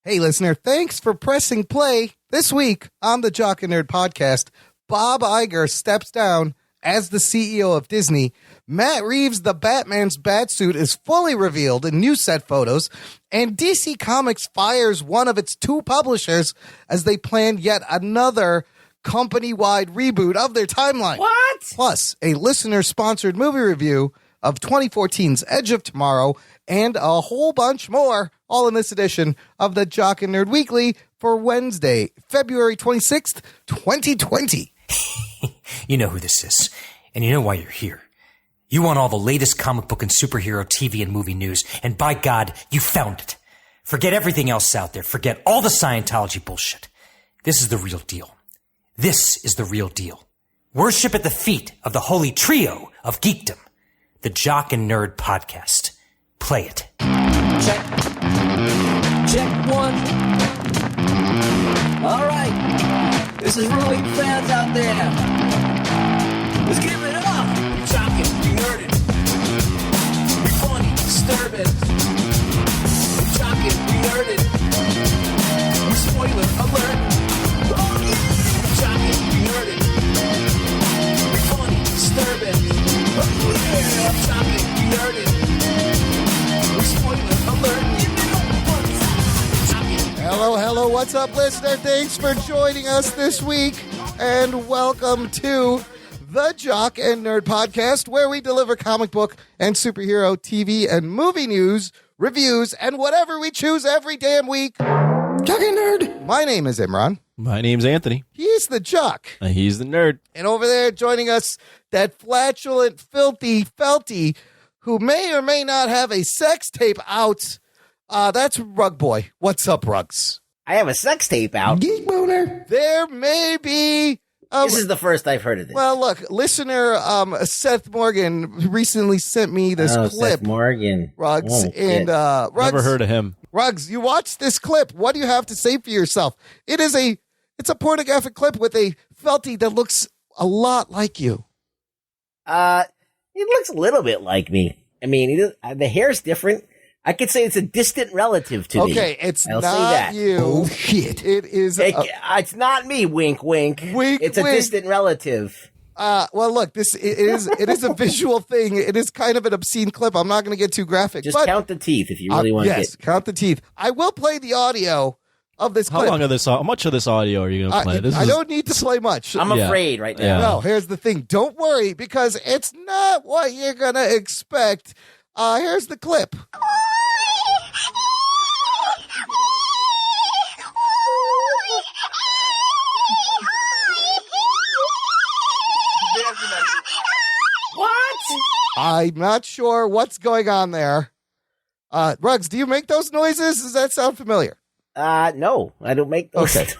Hey, listener, thanks for pressing play. This week on the Jock and Nerd podcast, Bob Iger steps down as the CEO of Disney. Matt Reeves' The Batman's Batsuit is fully revealed in new set photos, and DC Comics fires one of its two publishers as they plan yet another company-wide reboot of their timeline. What? Plus, a listener-sponsored movie review of 2014's Edge of Tomorrow, and a whole bunch more, all in this edition of the Jock and Nerd Weekly for Wednesday, February 26th, 2020. You know who this is, and you know why you're here. You want all the latest comic book and superhero TV and movie news, and by God, you found it. Forget everything else out there. Forget all the Scientology bullshit. This is the real deal. This is the real deal. Worship at the feet of the holy trio of geekdom, the Jock and Nerd podcast. Play it. Check. Check one. All right. This is really fans out there. Let's give it up. We're jocking, we nerded. We're funny, disturbing. We're jocking, we nerded. We're spoiler alert. Oh yeah. We're jocking, we nerded. We're funny, disturbing. Oh yeah. We're jocking, we nerded. Hello, what's up, listener? Thanks for joining us this week, and welcome to the Jock and Nerd podcast, where we deliver comic book and superhero TV and movie news, reviews, and whatever we choose every damn week. Jock and Nerd. My name is Imran. My name's Anthony. He's the Jock. He's the Nerd. And over there joining us, that flatulent, filthy felty who may or may not have a sex tape out. That's Rug Boy. What's up, Rugs? I have a sex tape out. Geek Boner. There may be... this is the first I've heard of this. Well, look, listener Seth Morgan recently sent me this clip. Seth Morgan. Rugs. And Rugs. Never heard of him. Rugs, you watched this clip. What do you have to say for yourself? It's a pornographic clip with a felty that looks a lot like you. It looks a little bit like me. I mean, the hair's different. I could say it's a distant relative to me. Okay, it's I'll not say that. you. Oh, shit. It is. It's not me. Wink, wink. Wink, it's a wink. distant relative. Well, look, it is a visual thing. It is kind of an obscene clip. I'm not going to get too graphic. Just count the teeth if you really want to Yes, count the teeth. I will play the audio of this clip. How much of this audio are you going to play? I don't need to play much. I'm afraid right now. Yeah. No, here's the thing. Don't worry, because it's not what you're going to expect. Here's the clip. What? I'm not sure what's going on there. Rugs, do you make those noises? Does that sound familiar? No, I don't make those. Okay.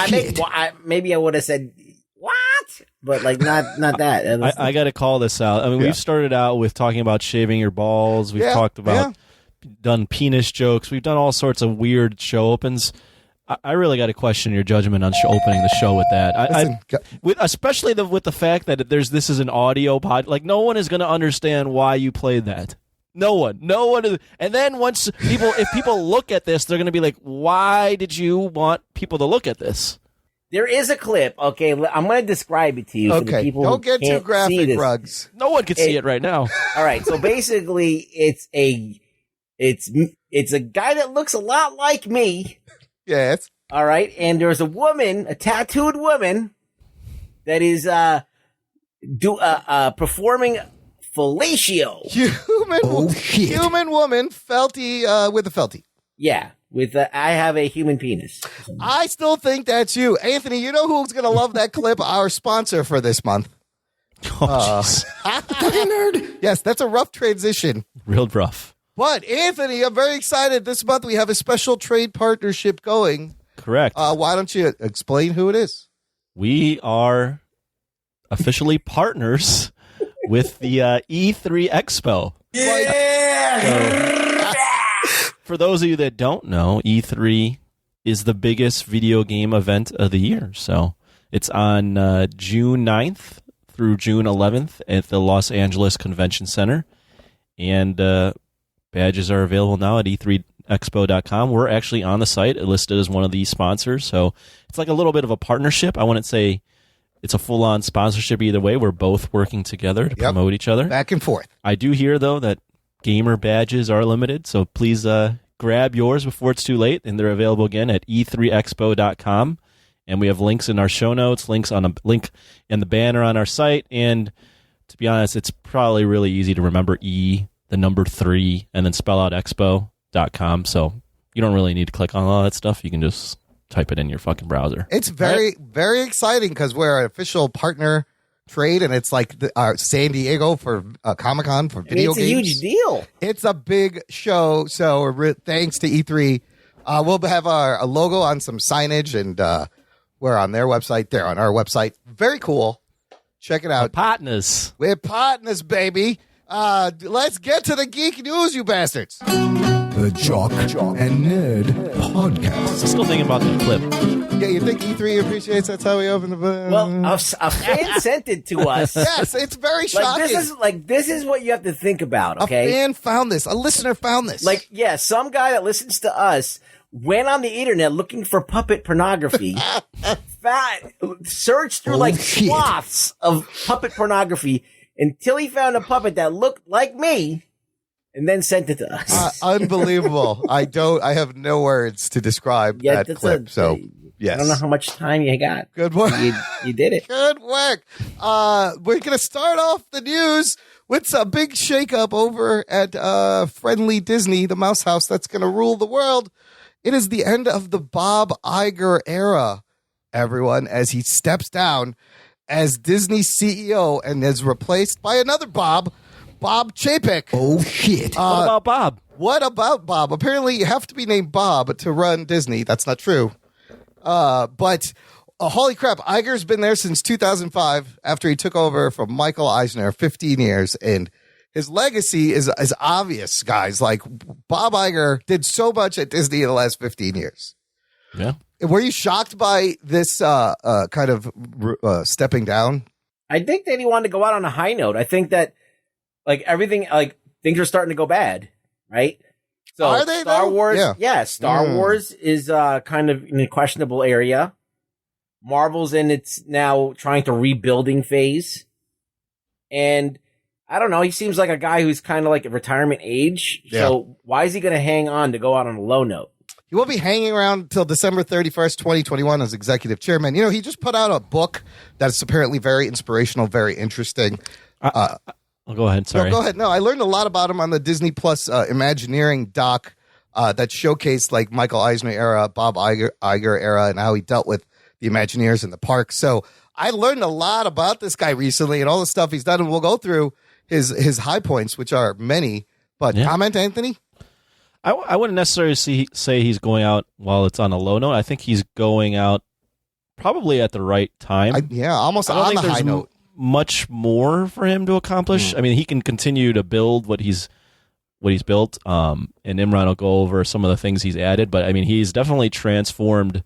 Shit. Maybe I would have said what, but like not that. I got to call this out. I mean, we've started out with talking about shaving your balls. We've talked about done penis jokes. We've done all sorts of weird show opens. I really got to question your judgment on opening the show with that. Especially with the fact that this is an audio pod. Like, no one is going to understand why you played that. No one is. And then if people look at this, they're going to be like, why did you want people to look at this? There is a clip. Okay, I'm going to describe it to you. Okay, for the people don't get too can't see graphic, this. Rugs. No one can see it right now. All right, so basically, it's a guy that looks a lot like me. Yes. All right, and there's a tattooed woman that is performing fellatio. Human woman, felty with a felty. Yeah, I have a human penis. I still think that's you, Anthony. You know who's gonna love that clip? Our sponsor for this month. Oh, jeez. Nerd. Yes, that's a rough transition. Real rough. But Anthony, I'm very excited. This month we have a special trade partnership going. Correct. Why don't you explain who it is? We are officially partners with the E3 Expo. Yeah! For those of you that don't know, E3 is the biggest video game event of the year. So it's on June 9th through June 11th at the Los Angeles Convention Center. And badges are available now at E3 E3Expo.com. We're actually on the site, listed as one of the sponsors. So it's like a little bit of a partnership. I wouldn't say it's a full-on sponsorship either way. We're both working together to promote each other. Back and forth. I do hear, though, that gamer badges are limited. So please grab yours before it's too late. And they're available again at E3Expo.com. And we have links in our show notes, links on a link in the banner on our site. And to be honest, it's probably really easy to remember the number 3, and then spell out expo.com. So you don't really need to click on all that stuff. You can just type it in your fucking browser. It's very, very exciting because we're an official partner trade, and it's like our San Diego for Comic-Con for video games. It's a huge deal. It's a big show. So thanks to E3. We'll have a logo on some signage, and we're on their website. They're on our website. Very cool. Check it out. Partners. We're partners, baby. Let's get to the geek news, you bastards. The Jock and Nerd Podcast. I'm still thinking about the clip. Yeah, you think E3 appreciates that's how we open the... Well, a fan sent it to us. Yes, it's very shocking. This is what you have to think about, okay? A fan found this. A listener found this. Some guy that listens to us went on the internet looking for puppet pornography, searched through swaths of puppet pornography until he found a puppet that looked like me, and then sent it to us. Unbelievable. I have no words to describe that clip. Yes. I don't know how much time you got. Good work. You did it. Good work. We're going to start off the news with a big shakeup over at Friendly Disney, the mouse house that's going to rule the world. It is the end of the Bob Iger era, everyone, as he steps down as Disney CEO and is replaced by another Bob Chapek. Oh, shit. What about Bob? What about Bob? Apparently, you have to be named Bob to run Disney. That's not true. But holy crap, Iger's been there since 2005 after he took over from Michael Eisner, 15 years, and his legacy is obvious, guys. Like, Bob Iger did so much at Disney in the last 15 years. Yeah. Were you shocked by this kind of stepping down? I think that he wanted to go out on a high note. I think that things are starting to go bad, right? So are they, Star Wars? Yeah. Star Wars is kind of in a questionable area. Marvel's in its now trying to rebuilding phase. And I don't know, he seems like a guy who's kind of like at retirement age. Yeah. So why is he going to hang on to go out on a low note? He will be hanging around until December 31st, 2021 as executive chairman. You know, he just put out a book that's apparently very inspirational, very interesting. Go ahead. Sorry. No, go ahead. No, I learned a lot about him on the Disney Plus Imagineering doc that showcased like Michael Eisner era, Bob Iger era, and how he dealt with the Imagineers in the park. So I learned a lot about this guy recently and all the stuff he's done, and we'll go through his high points, which are many. But comment, Anthony? I wouldn't necessarily say he's going out while it's on a low note. I think he's going out probably at the right time. Almost on the high note. Much more for him to accomplish. I mean, he can continue to build what he's built, and Imran will go over some of the things he's added. But I mean, he's definitely transformed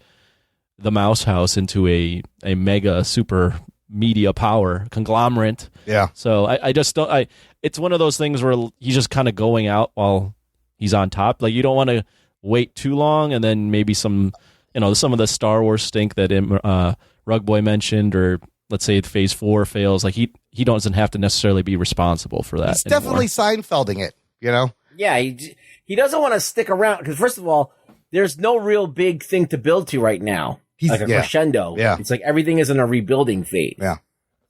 the Mouse House into a mega super media power conglomerate. Yeah. So I just don't. It's one of those things where he's just kind of going out while he's on top. Like, you don't want to wait too long, and then maybe some of the Star Wars stink that Rug Boy mentioned, or let's say Phase 4 fails. Like, he doesn't have to necessarily be responsible for that. He's definitely Seinfelding it, you know? Yeah, he doesn't want to stick around because, first of all, there's no real big thing to build to right now. Crescendo. Yeah. It's like everything is in a rebuilding phase. Yeah.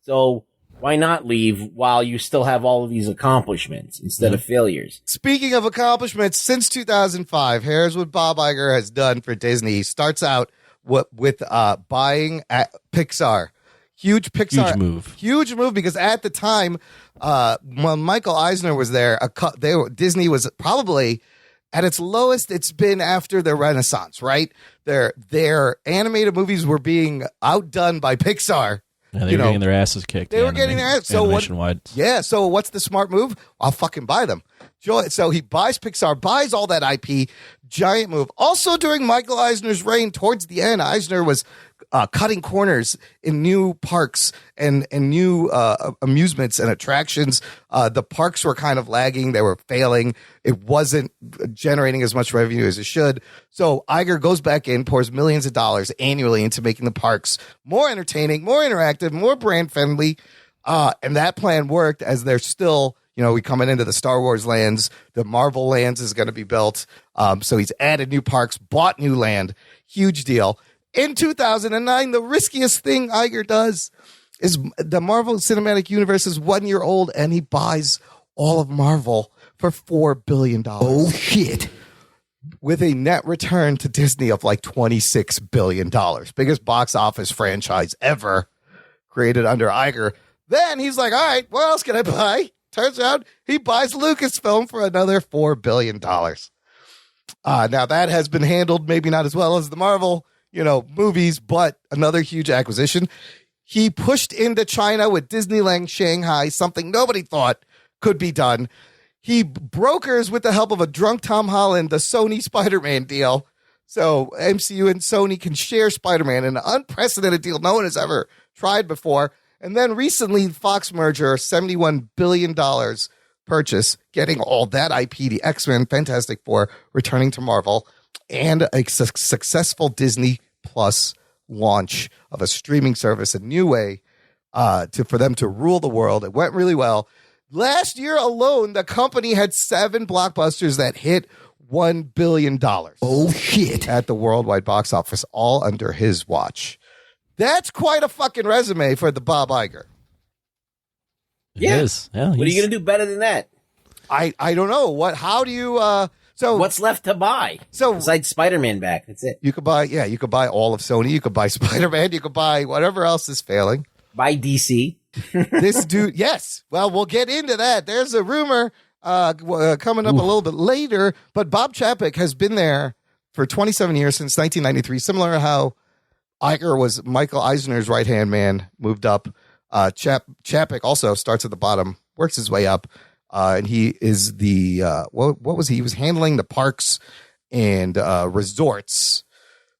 So why not leave while you still have all of these accomplishments instead of failures? Speaking of accomplishments, since 2005, here's what Bob Iger has done for Disney. He starts out with buying Pixar. Huge move because at the time, when Michael Eisner was there, Disney was probably at its lowest it's been after the Renaissance, right? Their animated movies were being outdone by Pixar. Yeah, getting their asses kicked. They were getting their asses. So nationwide. So what's the smart move? I'll fucking buy them. So he buys Pixar, buys all that IP. Giant move. Also during Michael Eisner's reign, towards the end, Eisner was cutting corners in new parks and new amusements and attractions. The parks were kind of lagging. They were failing. It wasn't generating as much revenue as it should. So Iger goes back in, pours millions of dollars annually into making the parks more entertaining, more interactive, more brand friendly. And that plan worked, as they're still, we coming into the Star Wars lands. The Marvel lands is going to be built. So he's added new parks, bought new land. Huge deal. In 2009, the riskiest thing Iger does is the Marvel Cinematic Universe is 1 year old, and he buys all of Marvel for $4 billion. Oh, shit. With a net return to Disney of like $26 billion. Biggest box office franchise ever created under Iger. Then he's like, all right, what else can I buy? Turns out he buys Lucasfilm for another $4 billion. Now, that has been handled maybe not as well as the Marvel movies, but another huge acquisition. He pushed into China with Disneyland Shanghai, something nobody thought could be done. He brokers, with the help of a drunk Tom Holland, the Sony Spider-Man deal. So MCU and Sony can share Spider-Man, an unprecedented deal no one has ever tried before. And then recently, Fox merger, $71 billion purchase, getting all that IP, the X-Men, Fantastic Four, returning to Marvel, and a successful Disney Plus launch of a streaming service, a new way for them to rule the world. It went really well. Last year alone, the company had 7 blockbusters that hit $1 billion. Oh, shit. At the worldwide box office, all under his watch. That's quite a fucking resume for the Bob Iger. It is. Yeah, what are you going to do better than that? I don't know. How do you... So what's left to buy? So besides Spider-Man back, that's it. You could buy all of Sony. You could buy Spider-Man. You could buy whatever else is failing. Buy DC. This dude, yes. Well, we'll get into that. There's a rumor coming up a little bit later, but Bob Chapek has been there for 27 years, since 1993. Similar to how Iger was Michael Eisner's right-hand man, moved up. Chapek also starts at the bottom, works his way up. And he is the, what was he? He was handling the parks and resorts.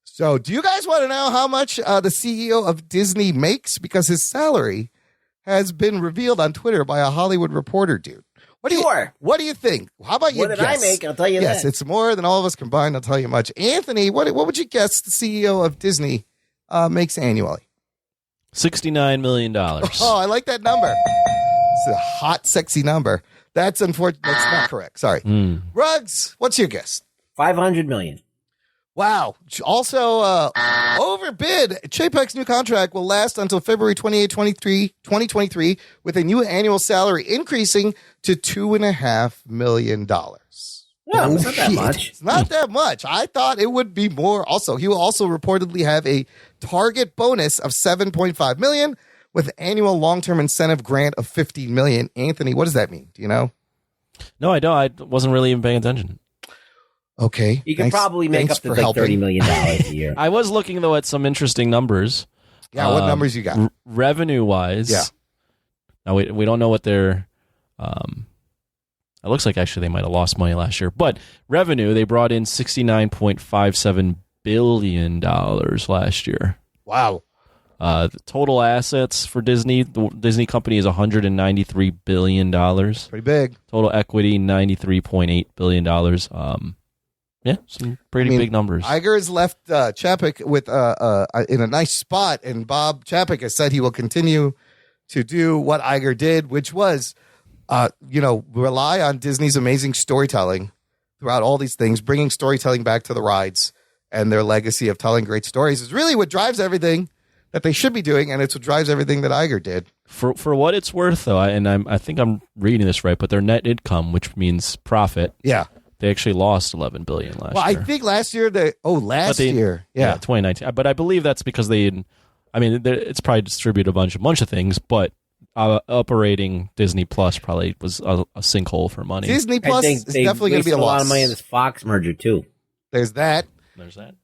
So do you guys want to know how much the CEO of Disney makes? Because his salary has been revealed on Twitter by a Hollywood reporter, dude. What do you think? How about you What did I make? I'll tell you that. Yes, it's more than all of us combined. I'll tell you much. Anthony, what would you guess the CEO of Disney makes annually? $69 million. Oh, I like that number. It's a hot, sexy number. That's unfortunate. That's not correct. Sorry. Ruggs, what's your guess? $500 million. Wow. Also, overbid. Chapek's new contract will last until February 28, 2023, with a new annual salary increasing to $2.5 million. No, it's not that much. It's not that much. I thought it would be more. Also, he will also reportedly have a target bonus of $7.5 million. With annual long-term incentive grant of $15 million. Anthony, what does that mean? Do you know? No, I don't. I wasn't really even paying attention. Okay. You could probably make up to like $30 million a year. I was looking, though, at some interesting numbers. Yeah, what numbers you got? Revenue-wise. Yeah. Now, we don't know what their... it looks like, actually, they might have lost money last year. But revenue, they brought in $69.57 billion last year. Wow. The total assets for Disney, the Disney company, is $193 billion. Pretty big. Total equity, $93.8 billion. Yeah, some pretty big numbers. Iger has left Chapek with in a nice spot, and Bob Chapek has said he will continue to do what Iger did, which was, rely on Disney's amazing storytelling throughout all these things, bringing storytelling back to the rides, and their legacy of telling great stories is really what drives everything that they should be doing, and it's what drives everything that Iger did. For what it's worth, though, I think I'm reading this right, but their net income, which means profit, yeah, they actually lost $11 billion last year. Well, I think last year year, yeah, 2019. But I believe that's because it's probably distributed a bunch of things, but operating Disney Plus probably was a sinkhole for money. Disney Plus is definitely going to be a loss. A lot of money in this Fox merger too. There's that.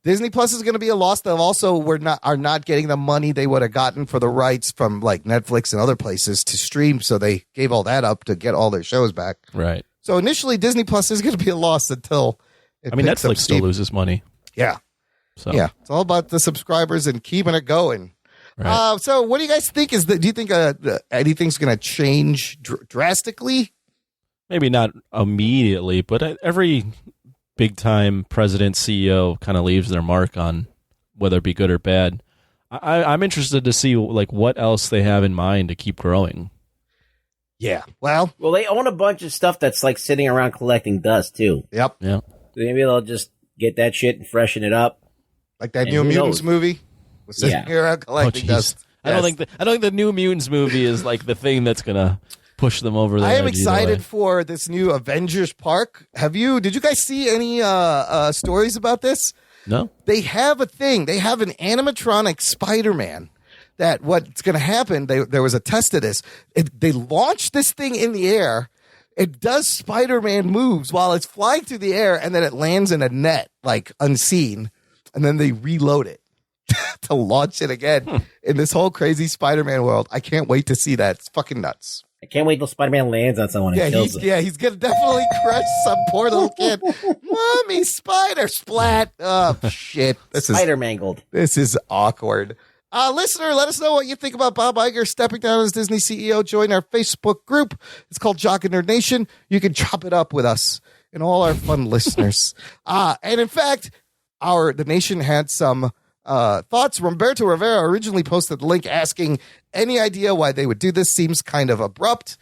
Disney Plus is going to be a loss. They also are not getting the money they would have gotten for the rights from like Netflix and other places to stream. So they gave all that up to get all their shows back. Right. So initially, Disney Plus is going to be a loss until picks up Netflix still steam. loses money. Yeah. So Yeah, it's all about the subscribers and keeping it going. Right. So what do you guys think? Do you think anything's going to change drastically? maybe not immediately, but every big time president, CEO kind of leaves their mark on whether it be good or bad. I'm interested to see like what else they have in mind to keep growing. Yeah. Well, they own a bunch of stuff that's like sitting around collecting dust too. Yep. Yeah. Maybe they'll just get that shit and freshen it up. Like that New Mutants movie. Was sitting here around collecting dust. I don't think the New Mutants movie is like the thing that's gonna push them over the I am edge excited for this new Avengers Park. Did you guys see any stories about this? No. They have a thing. They have an animatronic Spider-Man. That what's going to happen, there was a test of this. They launched this thing in the air. It does Spider-Man moves while it's flying through the air, and then it lands in a net, like unseen, and then they reload it to launch it again in this whole crazy Spider-Man world. I can't wait to see that. It's fucking nuts. I can't wait till Spider-Man lands on someone and kills them. Yeah, he's going to definitely crush some poor little kid. Mommy, spider splat. Oh, shit. Spider-mangled. This is awkward. Listener, let us know what you think about Bob Iger stepping down as Disney CEO. Join our Facebook group. It's called Jock and Nerd Nation. You can chop it up with us and all our fun listeners. And in fact, the nation had some thoughts. Roberto Rivera originally posted the link asking any idea why they would do this. Seems kind of abrupt.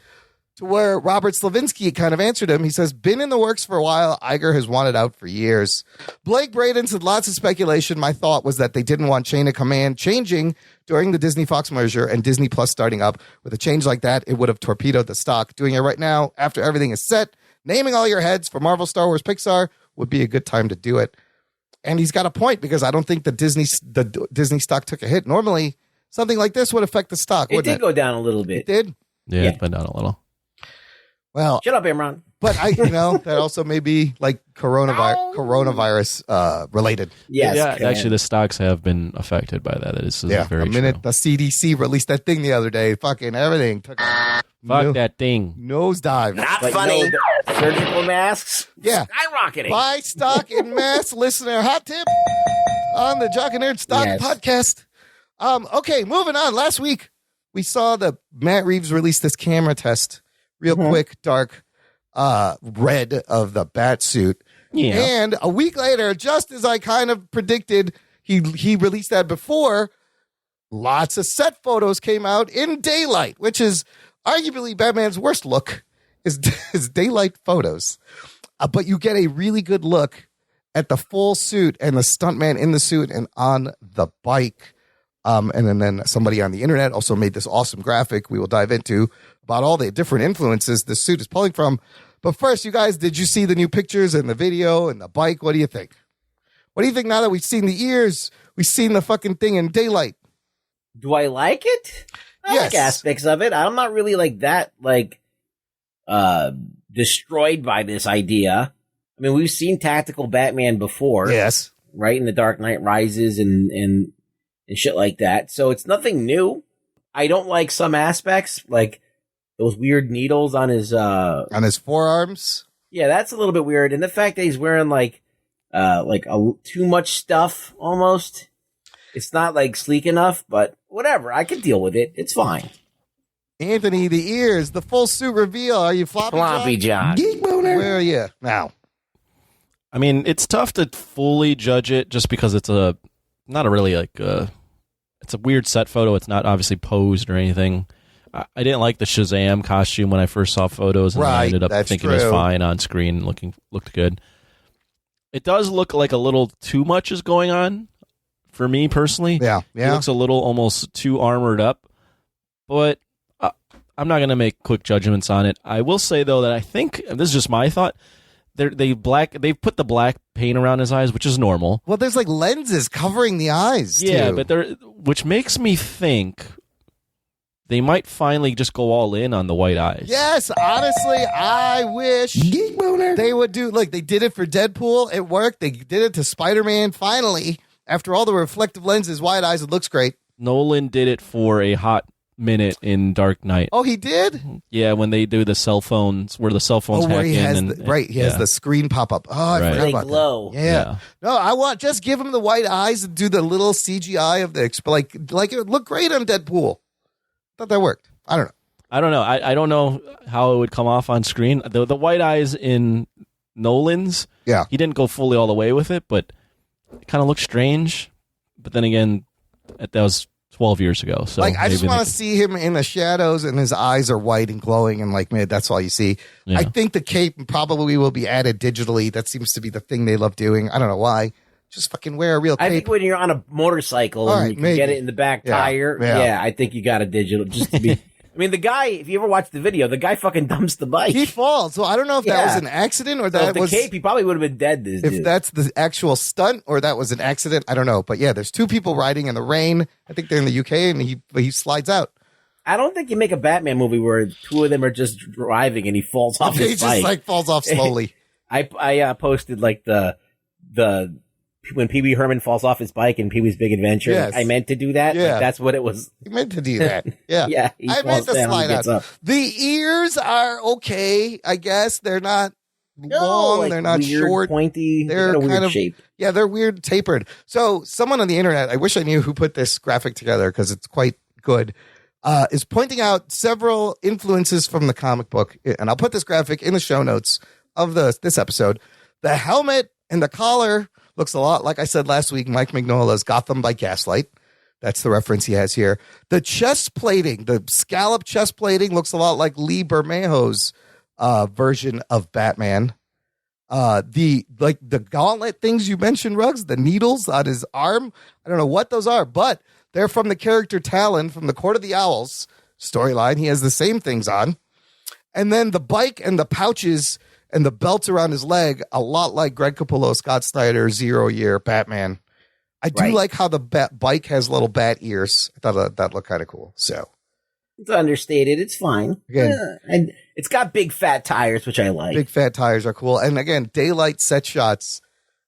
To where Robert Slavinsky kind of answered him. He says, been in the works for a while. Iger has wanted out for years. Blake Braden said, lots of speculation. My thought was that they didn't want chain of command changing during the Disney-Fox merger and Disney Plus starting up. With a change like that, it would have torpedoed the stock. Doing it right now, after everything is set, naming all your heads for Marvel, Star Wars, Pixar would be a good time to do it. And he's got a point, because I don't think the Disney stock took a hit. Normally, something like this would affect the stock, It did go down a little bit. It did? Yeah, it went down a little. Well, shut up, Imran. But that also may be like coronavirus related. Yes, yeah. Actually, the stocks have been affected by that. This is very the minute true. the CDC released that thing the other day, fucking everything took that thing. Nosedive. Not funny. Surgical masks. Yeah, skyrocketing. Buy stock in mass. Listener hot tip on the Jock and Nerd Stock Podcast. Okay, moving on. Last week we saw that Matt Reeves released this camera test. Real quick, dark red of the bat suit. Yeah. And a week later, just as I kind of predicted, he released that before, lots of set photos came out in daylight, which is arguably Batman's worst look, is daylight photos. But you get a really good look at the full suit and the stuntman in the suit and on the bike. And then somebody on the internet also made this awesome graphic we will dive into about all the different influences the suit is pulling from. But first, you guys, did you see the new pictures and the video and the bike? What do you think? What do you think now that we've seen the ears? We've seen the fucking thing in daylight. Do I like it? I like aspects of it. I'm not really like that, destroyed by this idea. I mean, we've seen tactical Batman before. Yes. Right? In The Dark Knight Rises and shit like that. So it's nothing new. I don't like some aspects, like those weird needles on his forearms. Yeah, that's a little bit weird. And the fact that he's wearing too much stuff almost. It's not like sleek enough, but whatever. I can deal with it. It's fine. Anthony, the ears, the full suit reveal. Are you floppy John? Geek boner. Where are you now? I mean, it's tough to fully judge it just because it's it's a weird set photo. It's not obviously posed or anything. I didn't like the Shazam costume when I first saw photos, and I ended up thinking it was fine on screen, looked good. It does look like a little too much is going on for me personally. Yeah. It looks a little almost too armored up, but I'm not going to make quick judgments on it. I will say though that I think, and this is just my thought, they've put the black paint around his eyes, which is normal. Well, there's like lenses covering the eyes. Yeah, too. but which makes me think they might finally just go all in on the white eyes. Yes, honestly, I wish they would do. Like they did it for Deadpool, it worked. They did it to Spider-Man. Finally, after all the reflective lenses, white eyes, it looks great. Nolan did it for a hot minute in Dark Knight. Oh, he did? Yeah, when they do the cell phones, where the cell phones hack he has in. he has the screen pop up. Oh, I forgot They about glow. that. Yeah. No, I want just give him the white eyes and do the little CGI of the like it would look great on Deadpool. Thought that worked. I don't know. I don't know how it would come off on screen. The white eyes in Nolan's, he didn't go fully all the way with it, but it kind of looked strange. But then again, that was 12 years ago. So I just want to see him in the shadows and his eyes are white and glowing and that's all you see. Yeah. I think the cape probably will be added digitally. That seems to be the thing they love doing. I don't know why. Just fucking wear a real cape. I think when you're on a motorcycle and you can get it in the back tire, I think you got a digital just to be... I mean, the guy, if you ever watch the video, the guy fucking dumps the bike. He falls. So I don't know if that was an accident or that was... the cape, he probably would have been dead. If that's the actual stunt or that was an accident, I don't know. But yeah, there's two people riding in the rain. I think they're in the UK and he slides out. I don't think you make a Batman movie where two of them are just driving and he falls off his bike. He just falls off slowly. I posted the when Pee Wee Herman falls off his bike in Pee Wee's Big Adventure. Yes. I meant to do that. Yeah. That's what it was. He meant to do that. Yeah. Yeah. I meant to slide out. Up. The ears are okay, I guess. They're not long. They're not weird, short. Pointy. They're kind kind of shape. Yeah, they're weird tapered. So someone on the internet, I wish I knew who put this graphic together because it's quite good, is pointing out several influences from the comic book. And I'll put this graphic in the show notes of this episode. The helmet and the collar looks a lot, like I said last week, Mike Mignola's Gotham by Gaslight. That's the reference he has here. The chest plating, the scallop chest plating looks a lot like Lee Bermejo's version of Batman. The gauntlet things you mentioned, Ruggs, the needles on his arm. I don't know what those are, but they're from the character Talon from the Court of the Owls storyline. He has the same things on. And then the bike and the pouches and the belt around his leg, a lot like Greg Capullo, Scott Snyder, 0 Year, Batman. I do like how the bike has little bat ears. I thought that looked kind of cool. So it's understated. It's fine. Again, and it's got big fat tires, which I like. Big fat tires are cool. And again, daylight set shots.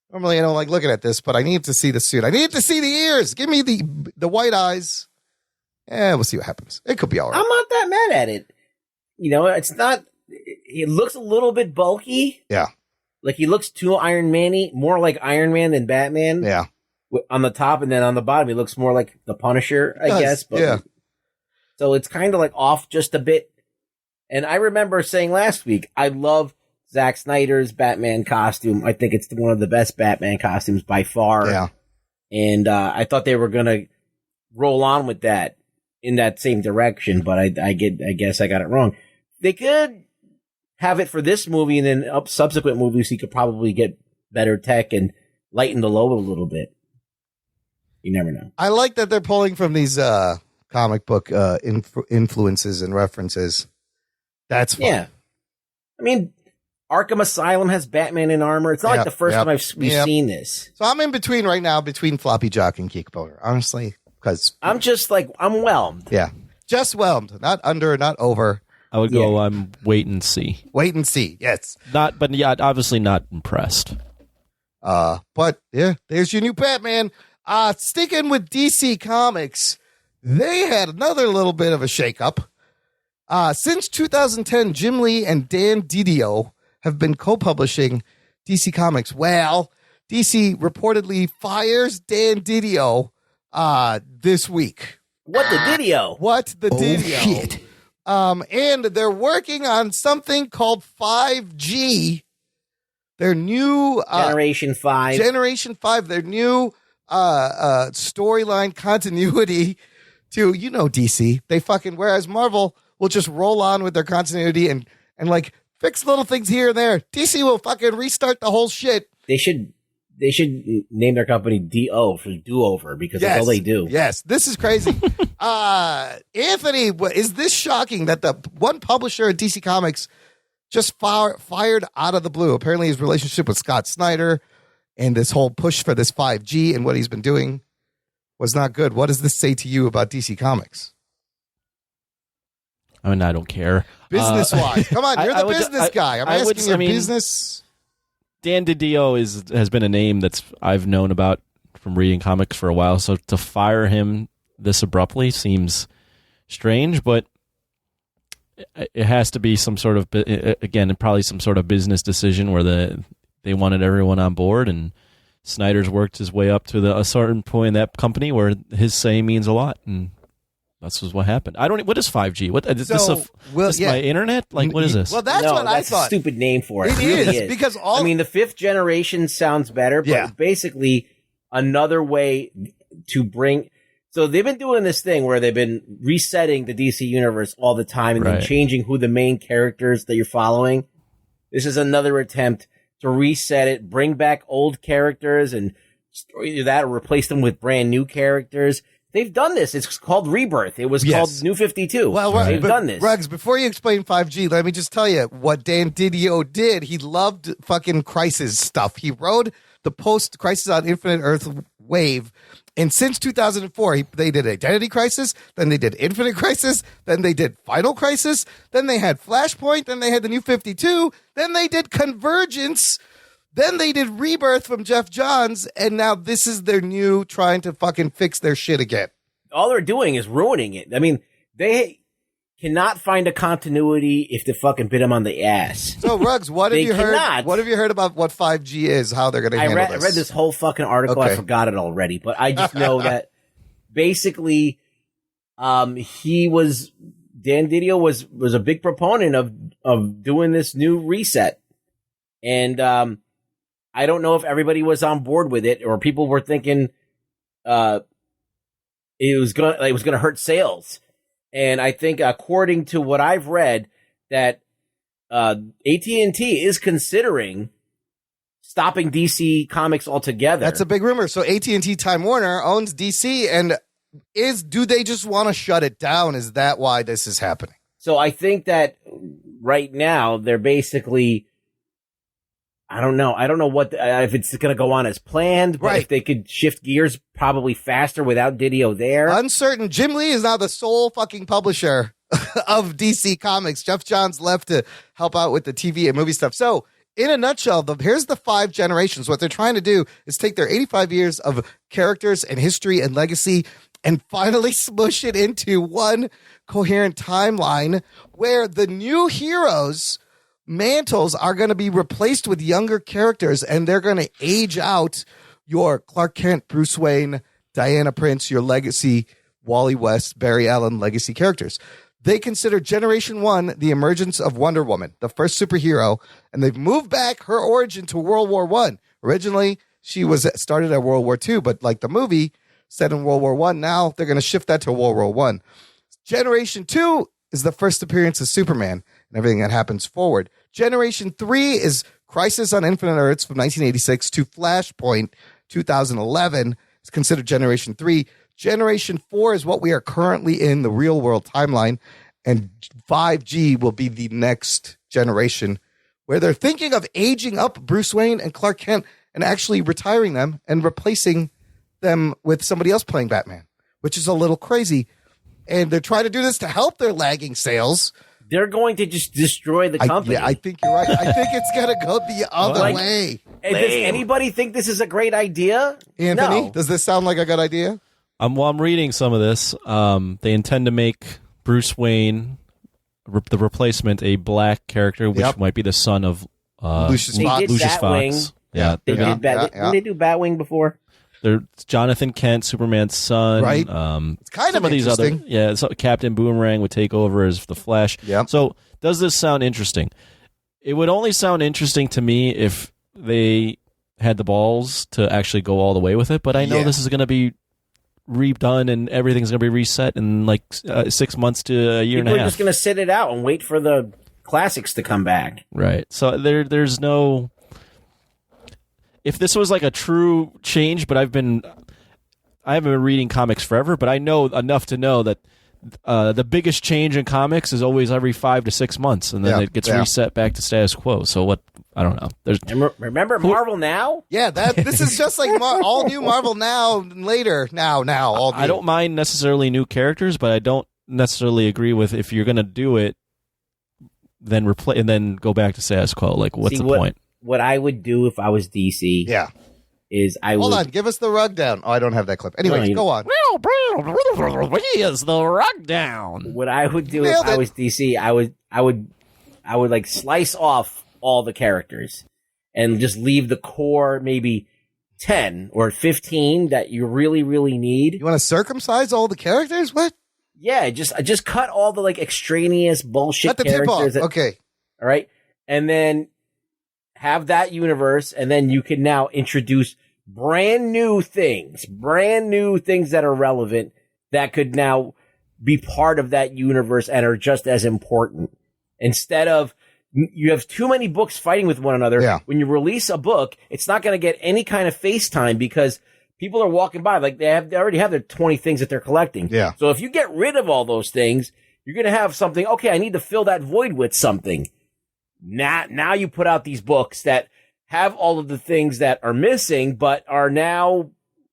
Normally I don't like looking at this, but I need to see the suit. I need to see the ears. Give me the white eyes. We'll see what happens. It could be all right. I'm not that mad at it. It's not. It looks a little bit bulky. Yeah. Like he looks too Iron Man-y, more like Iron Man than Batman. Yeah. On the top, and then on the bottom, he looks more like the Punisher, I guess. But, yeah. So it's kind of like off just a bit. And I remember saying last week, I love Zack Snyder's Batman costume. I think it's one of the best Batman costumes by far. Yeah. And I thought they were going to roll on with that in that same direction, but I guess I got it wrong. They could have it for this movie, and then subsequent movies, he could probably get better tech and lighten the load a little bit. You never know. I like that they're pulling from these comic book influences and references. That's fun. Yeah. I mean, Arkham Asylum has Batman in armor. It's not like the first time we've seen this. So I'm in between right now, between Floppy Jock and Geek Boner, honestly, because I'm just like, I'm whelmed. Yeah. Just whelmed. Not under, not over. I would go, wait and see. Wait and see, yes. Obviously not impressed. But yeah, there's your new Batman. Sticking with DC Comics, they had another little bit of a shakeup. Since 2010, Jim Lee and Dan Didio have been co-publishing DC Comics. Well, DC reportedly fires Dan Didio this week. What the Didio? What the Didio? Shit. And they're working on something called 5G. Their new Generation 5. Generation 5. Their new storyline continuity to DC. They fucking, whereas Marvel will just roll on with their continuity and like fix little things here and there. DC will fucking restart the whole shit. They should name their company DO for do over because that's all they do. Yes, this is crazy. Anthony, is this shocking that the one publisher at DC Comics just fired out of the blue? Apparently his relationship with Scott Snyder and this whole push for this 5G and what he's been doing was not good. What does this say to you about DC Comics? I mean, I don't care. Business-wise. Come on, you're the business guy. I'm asking your business. Dan DiDio has been a name I've known about from reading comics for a while, so to fire him this abruptly seems strange, but it has to be some sort of, again, probably some sort of business decision where they wanted everyone on board, and Snyder's worked his way up to a certain point in that company where his say means a lot, and that's what happened. What is 5G? What is this my internet? Like, what is this? Well, that's what I thought. A stupid name for it. It really is because the fifth generation sounds better, but it's basically another way to bring. So they've been doing this thing where they've been resetting the DC universe all the time and then changing who the main characters that you're following. This is another attempt to reset it, bring back old characters and either that or replace them with brand new characters. They've done this. It's called Rebirth. It was called New 52. Well, they've done this. Ruggs, before you explain 5G, let me just tell you what Dan Didio did. He loved fucking Crisis stuff. He rode the post-Crisis on Infinite Earth wave. And since 2004, they did Identity Crisis, then they did Infinite Crisis, then they did Final Crisis, then they had Flashpoint, then they had the New 52, then they did Convergence, then they did Rebirth from Jeff Johns, and now this is their new trying to fucking fix their shit again. All they're doing is ruining it. I mean, they cannot find a continuity if they fucking bit them on the ass. So, Ruggs, what have you heard? What have you heard about what 5G is? How they're going to handle this? I read this whole fucking article. Okay. I forgot it already, but I just know that basically, Dan Didio was a big proponent of doing this new reset, and I don't know if everybody was on board with it or people were thinking it was gonna hurt sales. And I think, according to what I've read, that AT&T is considering stopping DC Comics altogether. That's a big rumor. So AT&T Time Warner owns DC, and do they just want to shut it down? Is that why this is happening? So I think that right now they're basically, I don't know what if it's going to go on as planned, but if they could shift gears probably faster without Didio there. Uncertain. Jim Lee is now the sole fucking publisher of DC Comics. Jeff Johns left to help out with the TV and movie stuff. So, in a nutshell, here's the 5 generations. What they're trying to do is take their 85 years of characters and history and legacy and finally smush it into one coherent timeline where the new heroes' mantles are going to be replaced with younger characters, and they're going to age out your Clark Kent, Bruce Wayne, Diana Prince, your legacy Wally West, Barry Allen legacy characters. They consider Generation 1 the emergence of Wonder Woman, the first superhero, and they've moved back her origin to World War I. Originally, she started at World War II, but like the movie set in World War I, now they're going to shift that to World War I. Generation 2 is the first appearance of Superman and everything that happens forward. Generation 3 is Crisis on Infinite Earths from 1986 to Flashpoint 2011. It's considered Generation 3. Generation 4 is what we are currently in, the real world timeline. And 5G will be the next generation where they're thinking of aging up Bruce Wayne and Clark Kent and actually retiring them and replacing them with somebody else playing Batman, which is a little crazy. And they're trying to do this to help their lagging sales. They're going to just destroy the company. I think you're right. I think it's going to go the other way. Does anybody think this is a great idea? Anthony, no. Does this sound like a good idea? I'm reading some of this. They intend to make Bruce Wayne, the replacement, a black character, which might be the son of Lucius Fox. Yeah, they did Didn't they do Batwing before? They're Jonathan Kent, Superman's son. Right. It's kind some of these other. So Captain Boomerang would take over as the Flash. Yeah. So does this sound interesting? It would only sound interesting to me if they had the balls to actually go all the way with it. But I know this is going to be redone and everything's going to be reset in like 6 months to a year and a half. People are just going to sit it out and wait for the classics to come back. Right. So there's no. If this was like a true change, but I haven't been reading comics forever, but I know enough to know that the biggest change in comics is always every 5 to 6 months, and then it gets reset back to status quo. So what? I don't know. Remember Marvel Now? Yeah, this is just like all new Marvel Now and later. Now, all new. I don't mind necessarily new characters, but I don't necessarily agree with if you're going to do it, then and then go back to status quo. Like, what's the point? What I would do if I was DC, is I would... Hold on, give us the rundown. Oh, I don't have that clip. Anyways, go on. He is the Rugdown. What I would do if I was DC, I would like slice off all the characters and just leave the core maybe 10 or 15 that you really, really need. You want to circumcise all the characters? What? Yeah, just cut all the like extraneous bullshit characters. Okay. All right. And then have that universe, and then you can now introduce brand new things that are relevant that could now be part of that universe and are just as important. Instead of you have too many books fighting with one another. Yeah. When you release a book, it's not going to get any kind of face time because people are walking by like they already have their 20 things that they're collecting. Yeah. So if you get rid of all those things, you're going to have something. Okay, I need to fill that void with something. Now you put out these books that have all of the things that are missing, but are now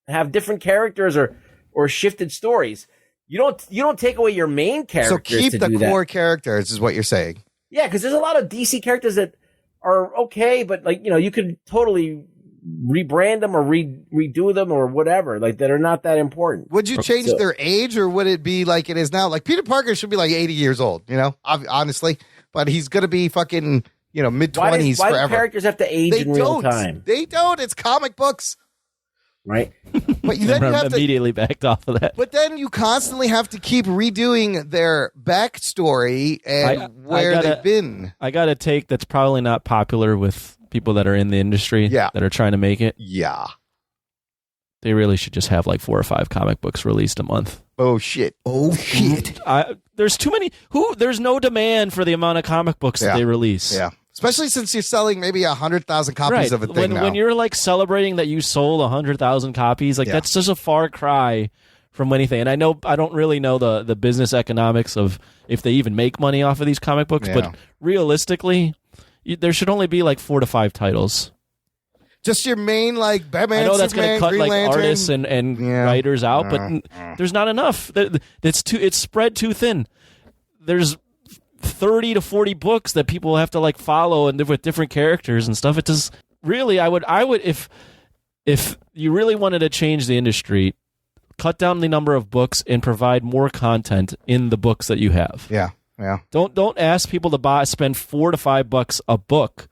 have different characters or shifted stories. You don't take away your main characters. So keep the core characters is what you're saying. Yeah, because there's a lot of DC characters that are okay, but like you could totally rebrand them or redo them or whatever, like that are not that important. Would you change their age, or would it be like it is now? Like Peter Parker should be like 80 years old, honestly, but he's gonna be fucking mid-20s why forever. do characters have to age in real time? They don't. It's comic books, right? But then you have immediately backed off of that. But then you constantly have to keep redoing their backstory and where they've been. I got a take that's probably not popular with people that are in the industry that are trying to make it. Yeah. They really should just have like 4 or 5 comic books released a month. Oh, shit. There's too many. There's no demand for the amount of comic books that they release. Yeah. Especially since you're selling maybe 100,000 copies of a thing now. When you're like celebrating that you sold 100,000 copies, like that's just a far cry from anything. And I don't really know the business economics of if they even make money off of these comic books, but realistically, there should only be like 4 to 5 titles. Just your main like Batman. I know that's going to cut Green like Lantern. artists and writers out, but there's not enough. It's spread too thin. There's 30 to 40 books that people have to like follow and with different characters and stuff. It just really, I would if you really wanted to change the industry, cut down the number of books and provide more content in the books that you have. Yeah. Yeah. Don't ask people to spend $4 to $5 a book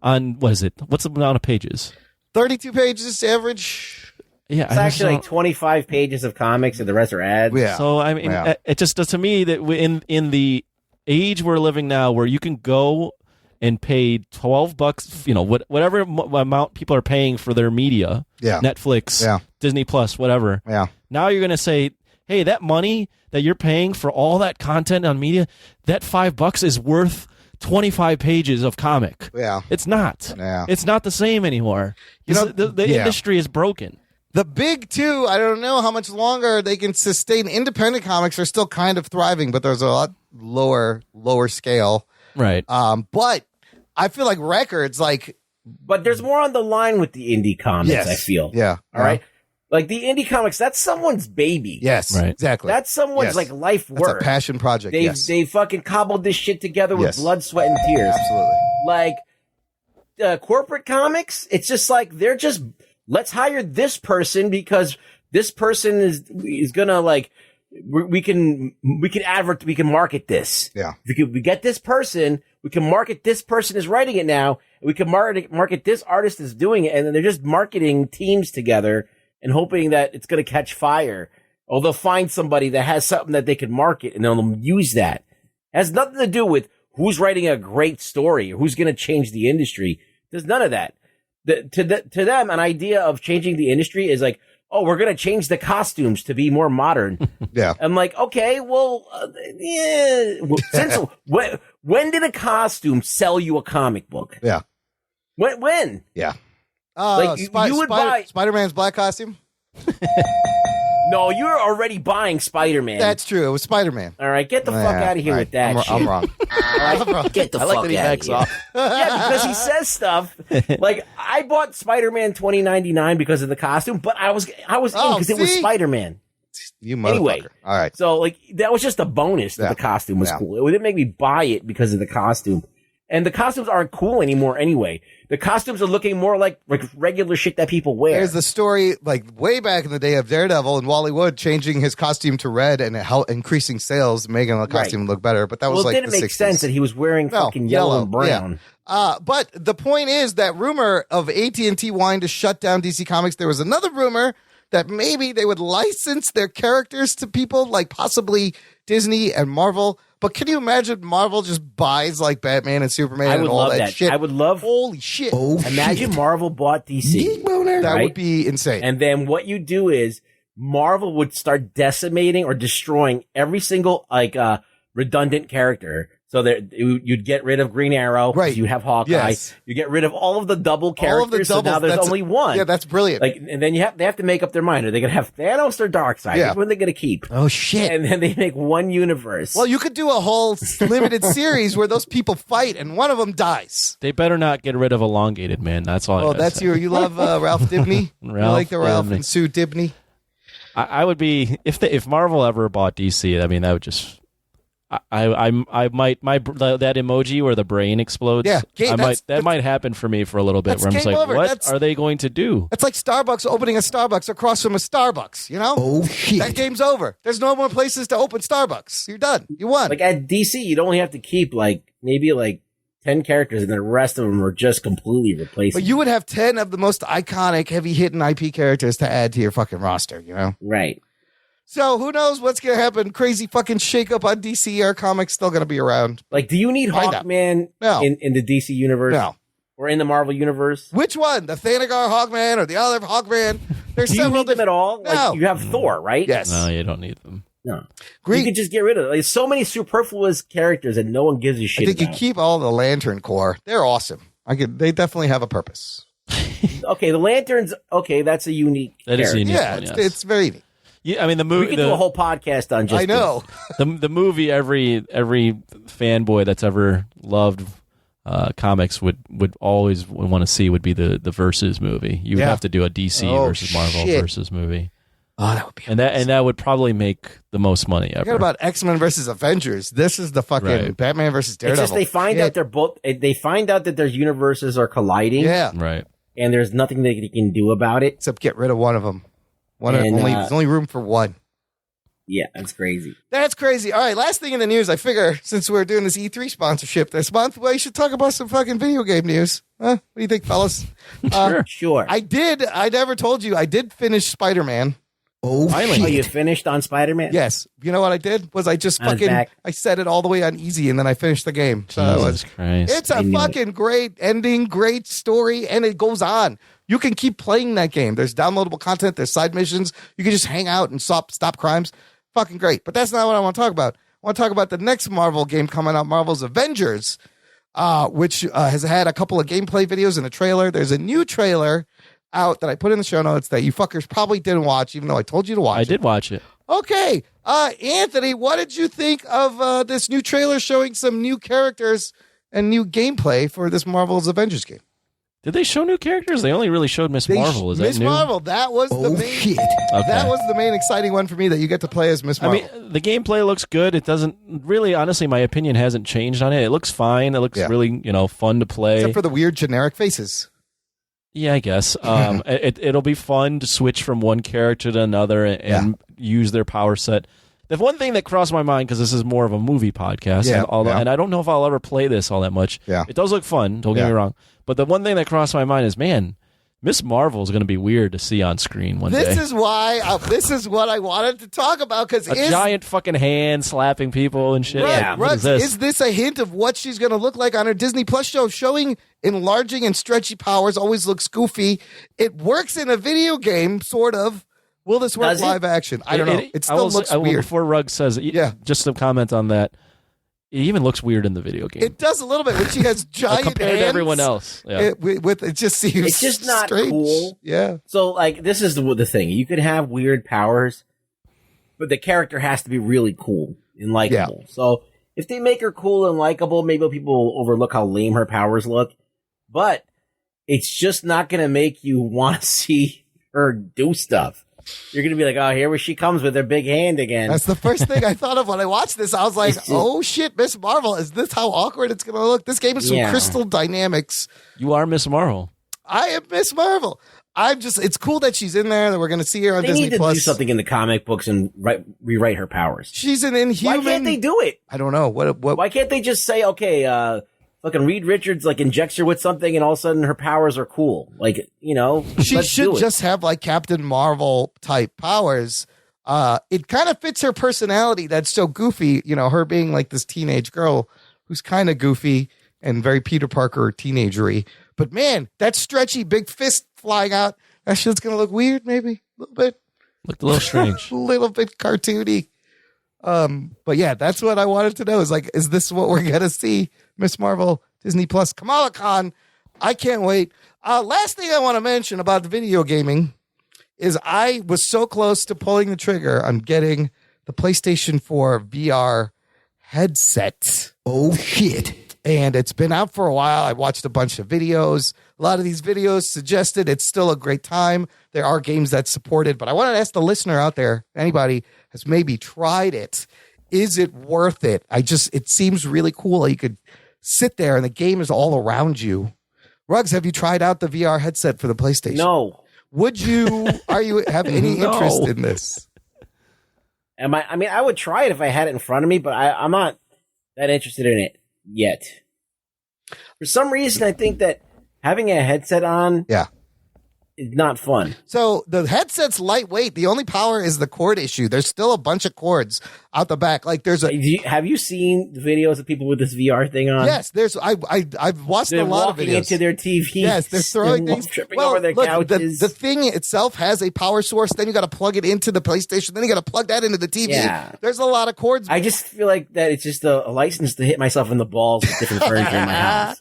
on what's the amount of pages? 32 pages average. Yeah, it's actually like 25 pages of comics and the rest are ads. Yeah. So I mean, it just does to me that in the age we're living now, where you can go and pay $12, whatever amount people are paying for their media, Netflix, Disney Plus, whatever. Yeah. Now you're going to say, hey, that money that you're paying for all that content on media, that $5 is worth 25 pages of comic. Yeah. It's not. Yeah. It's not the same anymore. The industry is broken. The big two, I don't know how much longer they can sustain. Independent comics are still kind of thriving, but there's a lot lower scale. Right. But I feel like records But there's more on the line with the indie comics, I feel. Yeah. All right. Like the indie comics, that's someone's baby. Yes, right. Exactly. That's someone's like life work. That's a passion project. They fucking cobbled this shit together with blood, sweat, and tears. Absolutely. Like corporate comics, it's just like let's hire this person because this person is gonna like we can market this. Yeah. We get this person, we can market this person is writing it now. We can market this artist is doing it, and then they're just marketing teams together and hoping that it's going to catch fire. Or they'll find somebody that has something that they can market and they'll use that. It has nothing to do with who's writing a great story or who's going to change the industry. There's none of that. To them, an idea of changing the industry is like, oh, we're going to change the costumes to be more modern. Yeah. I'm like, okay, well, since when did a costume sell you a comic book? Yeah. When? Yeah. You would buy Spider-Man's black costume? No, you're already buying Spider-Man. That's true. It was Spider-Man. All right, get the fuck out of here with that shit. I'm wrong. I'm wrong. Get the fuck out of here. Yeah, because he says stuff like, I bought Spider-Man 2099 because of the costume, but I was in because it was Spider-Man. You motherfucker. Anyway, all right. So like that was just a bonus that the costume was cool. It didn't make me buy it because of the costume. And the costumes aren't cool anymore anyway. The costumes are looking more like regular shit that people wear. There's the story, like, way back in the day of Daredevil and Wally Wood changing his costume to red and increasing sales, making the costume look better. But that was like the 60s. Well, it didn't make sense that he was wearing fucking yellow and brown. Yeah. But the point is that rumor of AT&T wanting to shut down DC Comics, there was another rumor that maybe they would license their characters to people, like possibly Disney and Marvel. But can you imagine Marvel just buys like Batman and Superman and all that shit? I would love. Holy shit! Imagine Marvel bought DC. That would be insane. And then what you do is Marvel would start decimating or destroying every single redundant character. So that you'd get rid of Green Arrow, right? You have Hawkeye. Yes. You get rid of all of the double characters. So now there's only one. Yeah, that's brilliant. And then they have to make up their mind. Are they going to have Thanos or Darkseid? Yeah. Which one are they going to keep? Oh shit! And then they make one universe. Well, you could do a whole limited series where those people fight and one of them dies. They better not get rid of Elongated Man. That's all. Oh, that's say. You love Ralph Dibny. You like the Ralph and Sue Dibny. I would be if Marvel ever bought DC. I mean, that would just. I might that emoji where the brain explodes. Yeah, that might happen for me for a little bit. Where I'm just like, what are they going to do? It's like Starbucks opening a Starbucks across from a Starbucks. You know? Oh shit! That game's over. There's no more places to open Starbucks. You're done. You won. Like at DC, you'd only have to keep maybe 10 characters, and the rest of them are just completely replaced. But you would have 10 of the most iconic, heavy-hitting IP characters to add to your fucking roster. You know? Right. So who knows what's going to happen? Crazy fucking shakeup on DC. Our comics still going to be around. Do you need Hawkman in the DC universe? No. Or in the Marvel universe? Which one? The Thanagar Hawkman or the other Hawkman? There's Do you need them at all? No. You have Thor, right? Yes. No, you don't need them. No. You could just get rid of it. There's so many superfluous characters that no one gives a shit about. I think you keep all the Lantern Corps. They're awesome. They definitely have a purpose. Okay, the Lanterns, that's a unique character. Is a unique one, yes. It's very unique. Yeah, I mean the movie. We could do a whole podcast on just. I know the movie. Every fanboy that's ever loved comics would always want to see would be the versus movie. You would have to do a DC versus Marvel versus movie. Oh, that would be and that would probably make the most money ever. Forget about X-Men versus Avengers. This is the fucking Batman versus Daredevil. It's just they find out they're both. They find out that their universes are colliding. Yeah, right. And there's nothing they can do about it except get rid of one of them. There's only room for one. Yeah, that's crazy. That's crazy. All right, last thing in the news. I figure since we're doing this E3 sponsorship this month, we should talk about some fucking video game news. What do you think, fellas? Sure. I never told you. I did finish Spider-Man. Oh, finally. shit. Oh, you finished on Spider-Man? Yes. You know what I did? Was I just I set it all the way on easy and then I finished the game. So Jesus Christ. It's a fucking great ending, great story, and it goes on. You can keep playing that game. There's downloadable content. There's side missions. You can just hang out and stop crimes. Fucking great. But that's not what I want to talk about. I want to talk about the next Marvel game coming out, Marvel's Avengers, which has had a couple of gameplay videos and a trailer. There's a new trailer out that I put in the show notes that you fuckers probably didn't watch, even though I told you to watch it. I did watch it. Okay. Anthony, what did you think of this new trailer showing some new characters and new gameplay for this Marvel's Avengers game? Did they show new characters? They only really showed Miss Marvel. Is that new? Miss Marvel. That was the main. Shit. Okay. That was the main exciting one for me, that you get to play as Miss Marvel. I mean, the gameplay looks good. It doesn't really, honestly, my opinion hasn't changed on it. It looks fine. It looks really, fun to play. Except for the weird generic faces. Yeah, I guess. It'll be fun to switch from one character to another and use their power set. The one thing that crossed my mind, because this is more of a movie podcast, and I don't know if I'll ever play this all that much. Yeah. It does look fun, don't get me wrong. But the one thing that crossed my mind is, man, Miss Marvel is going to be weird to see on screen one day. This is why, this is what I wanted to talk about, because a giant fucking hand slapping people and shit. Right, is this a hint of what she's going to look like on her Disney Plus show? Showing enlarging and stretchy powers always looks goofy. It works in a video game, sort of. Will this work live action? I don't know. It still looks weird. Before Rugg says it, just to comment on that, it even looks weird in the video game. It does a little bit when she has giant compared hands to everyone else. Yeah. It just seems it's just not strange. Cool. Yeah. So this is the thing. You could have weird powers, but the character has to be really cool and likable. Yeah. So if they make her cool and likable, maybe people will overlook how lame her powers look. But it's just not going to make you want to see her do stuff. You're going to be like, oh, here she comes with her big hand again. That's the first thing I thought of when I watched this. I was like, oh shit, Miss Marvel. Is this how awkward it's going to look? This game is some Crystal Dynamics. You are Miss Marvel. I am Miss Marvel. It's cool that she's in there, that we're going to see her on Disney Plus. They need to do something in the comic books and rewrite her powers. She's an Inhuman. Why can't they do it? I don't know. What? Why can't they just say, okay, fucking Reed Richards like injects her with something and all of a sudden her powers are cool? Like, she should just have like Captain Marvel type powers. It kind of fits her personality that's so goofy, her being like this teenage girl who's kind of goofy and very Peter Parker teenagery. But man, that stretchy big fist flying out, that shit's going to look weird maybe a little bit. Looked a little strange. A little bit cartoony. But yeah, that's what I wanted to know is this what we're going to see? Miss Marvel, Disney Plus, Kamala Khan. I can't wait. Last thing I want to mention about video gaming is I was so close to pulling the trigger on getting the PlayStation 4 VR headset. Oh, shit. And it's been out for a while. I watched a bunch of videos. A lot of these videos suggested it's still a great time. There are games that support it, but I wanted to ask the listener out there, anybody has maybe tried it, is it worth it? It seems really cool. You could sit there and the game is all around you. Ruggs, have you tried out the VR headset for the PlayStation? No. Would you, have any interest in this? I would try it if I had it in front of me, but I'm not that interested in it yet. For some reason, I think that having a headset on is not fun. So the headset's lightweight. The only power is the cord issue. There's still a bunch of cords out the back. Like have you seen the videos of people with this VR thing on? Yes, I've watched a lot of videos. They're walking into their TVs. Yes, they're throwing things. Tripping over their couches. The thing itself has a power source. Then you got to plug it into the PlayStation. Then you got to plug that into the TV. Yeah. There's a lot of cords. I just feel like that it's just a license to hit myself in the balls with different furniture in my house.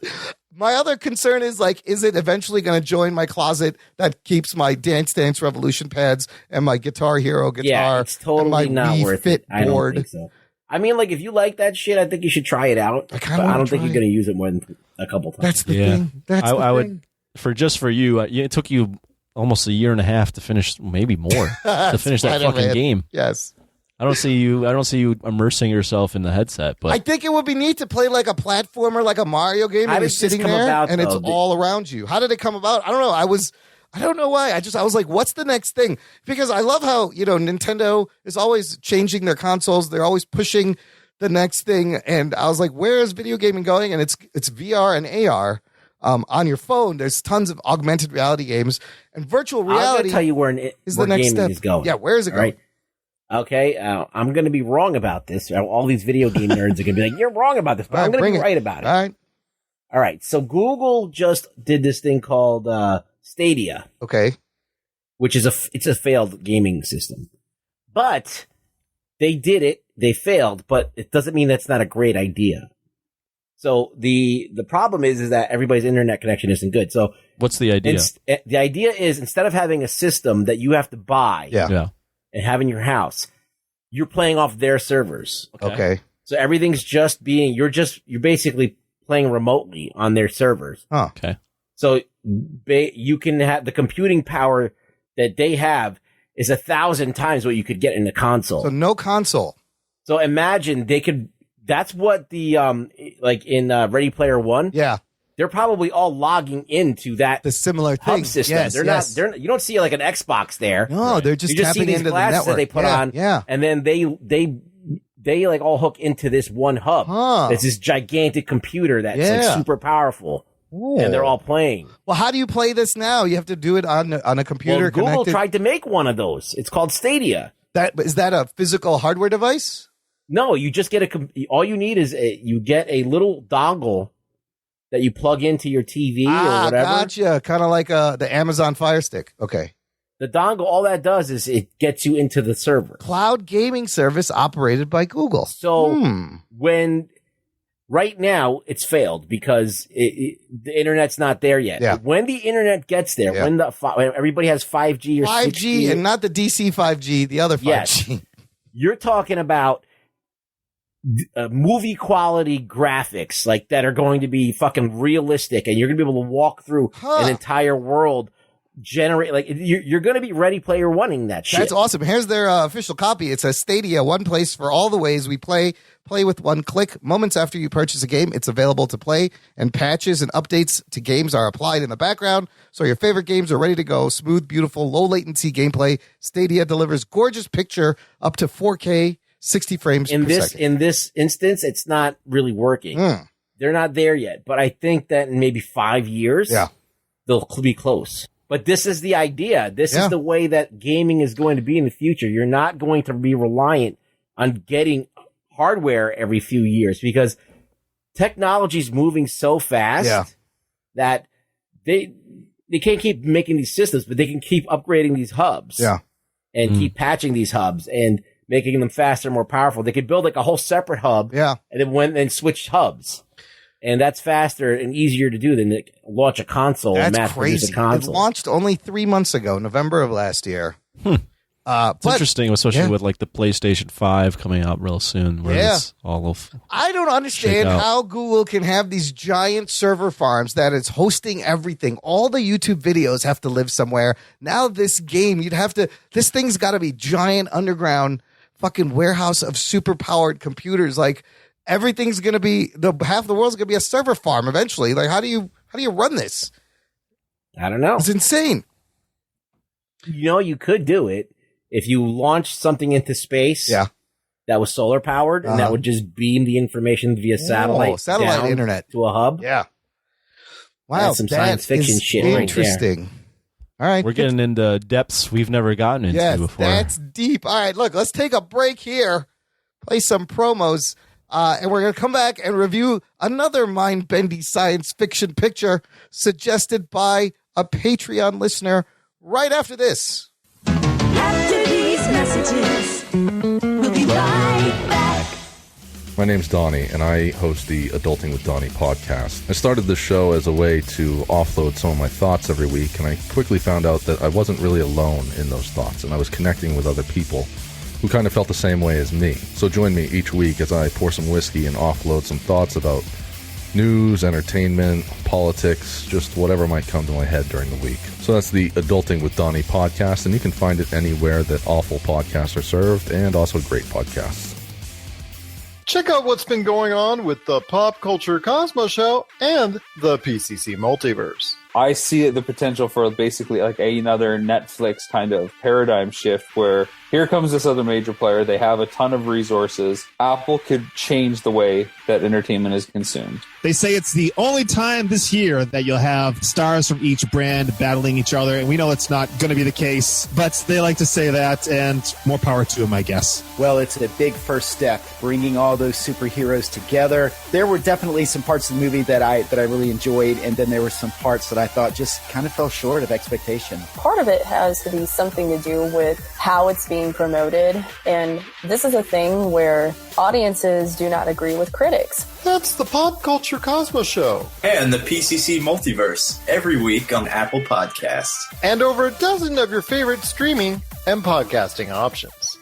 My other concern is is it eventually going to join my closet that keeps my Dance Dance Revolution pads and my Guitar Hero guitar? Yeah, it's totally and my not Wii worth Fit it. I board. don't think so. I mean, if you like that shit, I think you should try it out. But I don't think you're going to use it more than a couple times. That's the thing. I would, for you, it took you almost a year and a half to finish, maybe more, to finish that fucking game. Yes. I don't see you immersing yourself in the headset, but I think it would be neat to play like a platformer, like a Mario game, and you're sitting there and it's all around you. How did it come about? I don't know. I don't know why. I was like, what's the next thing? Because I love how, Nintendo is always changing their consoles. They're always pushing the next thing. And I was like, where is video gaming going? And it's VR and AR. On your phone, there's tons of augmented reality games and virtual reality. I'm going to tell you where the next step is going. Yeah, where is it going? Right? Okay, I'm going to be wrong about this. All these video game nerds are going to be like, you're wrong about this, but I'm going to be right about it. All right, so Google just did this thing called Stadia. Okay. Which is it's a failed gaming system. But they did it, they failed, but it doesn't mean that's not a great idea. So the problem is that everybody's internet connection isn't good. So what's the idea? The idea is instead of having a system that you have to buy. Yeah. And have in your house, you're playing off their servers. Okay. So everything's just you're basically playing remotely on their servers. Huh. Okay. So you can have the computing power that they have is 1,000 times what you could get in a console. So no console. So imagine that's what the, like in Ready Player One. Yeah. They're probably all logging into the similar hub thing system. Yes, they're you don't see like an Xbox there. No, they're just you just tapping see these into the glasses network that they put on. Yeah. And then they like all hook into this one hub. Huh. It's this gigantic computer that's like super powerful. Ooh. And they're all playing. Well, how do you play this now? You have to do it on a computer. Well, Google connected. tried to make one of those. It's called Stadia. Is that a physical hardware device? No, you just get all you need is you get a little dongle that you plug into your TV or whatever. Gotcha. Kind of like the Amazon Fire Stick. Okay. The dongle, all that does is it gets you into the server. Cloud gaming service operated by Google. So right now it's failed because the internet's not there yet. Yeah. When the internet gets there, when everybody has 5G or 5G 6G, and not the DC 5G, the other 5G. Yes. You're talking about movie quality graphics like that are going to be fucking realistic, and you're going to be able to walk through an entire world generate, like, you're going to be Ready Player One-ing that shit. That's awesome. Here's their official copy. It says Stadia, one place for all the ways we play with one click. Moments after you purchase a game, it's available to play, and patches and updates to games are applied in the background, so your favorite games are ready to go. Smooth, beautiful, low latency gameplay. Stadia delivers gorgeous picture up to 4K, 60 frames per second. In this instance, it's not really working. They're not there yet, but I think that in maybe 5 years, they'll be close. But this is the idea. This is the way that gaming is going to be in the future. You're not going to be reliant on getting hardware every few years because technology is moving so fast that they can't keep making these systems, but they can keep upgrading these hubs and keep patching these hubs and making them faster and more powerful. They could build like a whole separate hub and then switch hubs. And that's faster and easier to do than to launch a console and mass produce a console. It launched only 3 months ago, November of last year. It's interesting, especially with like the PlayStation 5 coming out real soon. Where it's all of I don't understand how Google can have these giant server farms that is hosting everything. All the YouTube videos have to live somewhere. Now this game, this thing's got to be giant underground fucking warehouse of super powered computers. Like, everything's going to be half the world's going to be a server farm eventually. Like, how do you run this? I don't know. It's insane. You could do it if you launched something into space. That was solar powered and that would just beam the information via satellite internet to a hub. Yeah. Wow. That's some science fiction shit interesting. Right there. All right. We're getting into depths we've never gotten into before. That's deep. All right. Look, let's take a break here. Play some promos. And we're going to come back and review another mind-bending science fiction picture suggested by a Patreon listener right after this. After these messages, we'll be right back. My name's Donnie, and I host the Adulting with Donnie podcast. I started this show as a way to offload some of my thoughts every week, and I quickly found out that I wasn't really alone in those thoughts, and I was connecting with other people who kind of felt the same way as me. So join me each week as I pour some whiskey and offload some thoughts about news, entertainment, politics, just whatever might come to my head during the week. So that's the Adulting with Donnie podcast, and you can find it anywhere that awful podcasts are served, and also great podcasts. Check out what's been going on with the Pop Culture Cosmos Show and the PCC Multiverse. I see the potential for basically like another Netflix kind of paradigm shift where here comes this other major player. They have a ton of resources. Apple could change the way that entertainment is consumed. They say it's the only time this year that you'll have stars from each brand battling each other, and we know it's not going to be the case, but they like to say that, and more power to them, I guess. Well, it's a big first step, bringing all those superheroes together. There were definitely some parts of the movie that I really enjoyed, and then there were some parts that I thought just kind of fell short of expectation. Part of it has to be something to do with how it's being promoted, and this is a thing where audiences do not agree with critics. That's the Pop Culture Cosmos Show. And the PCC Multiverse, every week on Apple Podcasts. And over a dozen of your favorite streaming and podcasting options.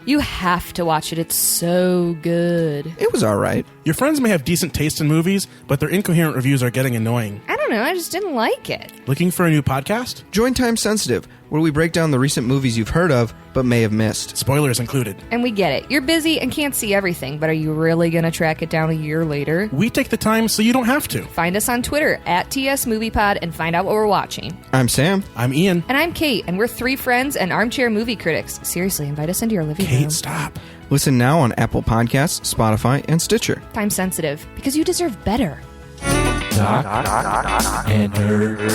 You have to watch it. It's so good. It was all right. Your friends may have decent taste in movies, but their incoherent reviews are getting annoying. I don't know. I just didn't like it. Looking for a new podcast? Join Time Sensitive, where we break down the recent movies you've heard of but may have missed. Spoilers included. And we get it. You're busy and can't see everything, but are you really going to track it down a year later? We take the time so you don't have to. Find us on Twitter @TSMoviePod and find out what we're watching. I'm Sam. I'm Ian. And I'm Kate, and we're three friends and armchair movie critics. Seriously, invite us into your living room. Kate, stop. Listen now on Apple Podcasts, Spotify, and Stitcher. Time sensitive, because you deserve better. Doc and Nerd.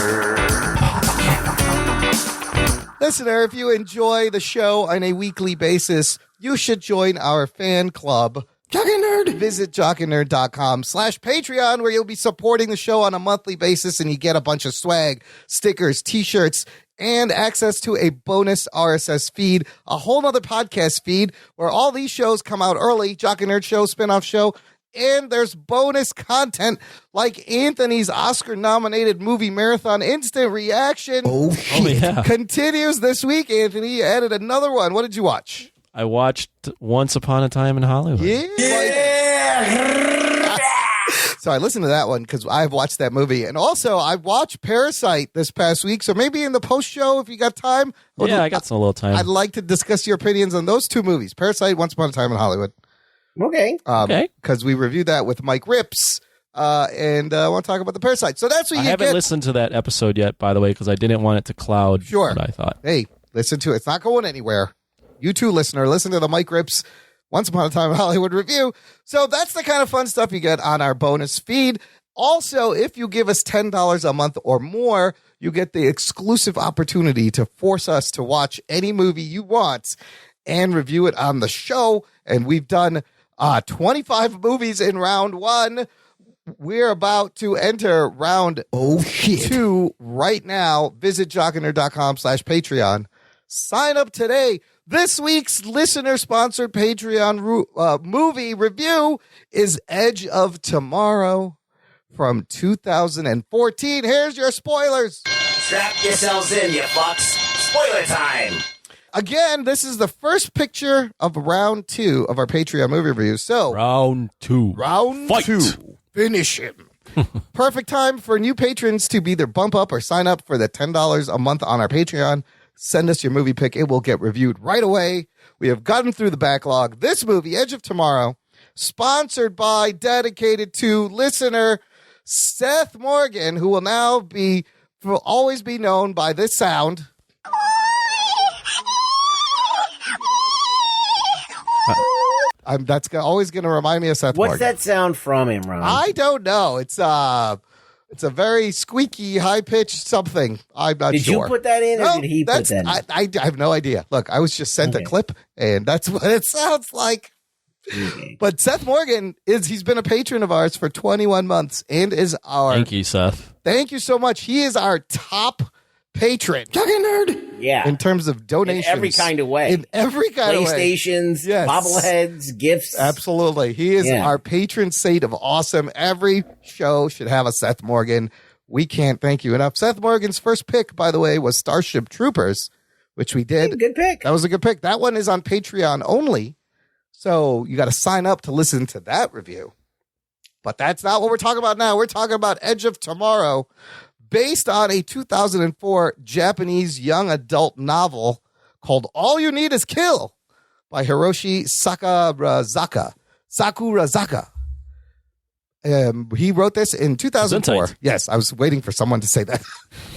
Listener, if you enjoy the show on a weekly basis, you should join our fan club. Jock and Nerd. Visit jockandnerd.com/Patreon, where you'll be supporting the show on a monthly basis, and you get a bunch of swag, stickers, t-shirts, and access to a bonus RSS feed, a whole nother podcast feed where all these shows come out early, Jock and Nerd Show, spinoff show, and there's bonus content like Anthony's Oscar-nominated movie marathon instant reaction. Oh, shit. yeah. Continues this week, Anthony. You added another one. What did you watch? I watched Once Upon a Time in Hollywood. Yeah. So I listened to that one because I've watched that movie. And also, I watched Parasite this past week. So maybe in the post show, if you got time. Yeah, I got some little time. I'd like to discuss your opinions on those two movies, Parasite, Once Upon a Time in Hollywood. Okay. Because we reviewed that with Mike Rips. And I want to talk about the Parasite. So that's what I you haven't listened to that episode yet, by the way, because I didn't want it to cloud what I thought. Hey, listen to it. It's not going anywhere. You too, listener. Listen to the Mike Rips Once Upon a Time in Hollywood review. So that's the kind of fun stuff you get on our bonus feed. Also, if you give us $10 a month or more, you get the exclusive opportunity to force us to watch any movie you want and review it on the show. And we've done 25 movies in round one. We're about to enter round 2 right now. Visit jockandnerd.com/Patreon. Sign up today. This week's listener-sponsored Patreon movie review is Edge of Tomorrow from 2014. Here's your spoilers. Strap yourselves in, you fucks. Spoiler time. Again, this is the first picture of round 2 of our Patreon movie review. So round 2. Round 2. Finish him. Perfect time for new patrons to either bump up or sign up for the $10 a month on our Patreon. Send us your movie pick. It will get reviewed right away. We have gotten through the backlog. This movie, Edge of Tomorrow, sponsored by, dedicated to listener Seth Morgan, who will now will always be known by this sound. That's always going to remind me of Seth Morgan. What's that sound from him, Ron? I don't know. It's a very squeaky, high-pitched something. I'm not sure. Did you put that in, or did he put that in? I have no idea. Look, I was just sent a clip, and that's what it sounds like. But Seth Morgan, he's been a patron of ours for 21 months and is our... Thank you, Seth. Thank you so much. He is our top patron. Jockey Nerd! Yeah. In terms of donations. In every kind of way. In every kind of way. PlayStations, bobbleheads, gifts. Absolutely. He is our patron saint of awesome. Every show should have a Seth Morgan. We can't thank you enough. Seth Morgan's first pick, by the way, was Starship Troopers, which we did. Good pick. That was a good pick. That one is on Patreon only. So you got to sign up to listen to that review. But that's not what we're talking about now. We're talking about Edge of Tomorrow, based on a 2004 Japanese young adult novel called All You Need Is Kill by Hiroshi Sakurazaka. He wrote this in 2004. Yes, I was waiting for someone to say that.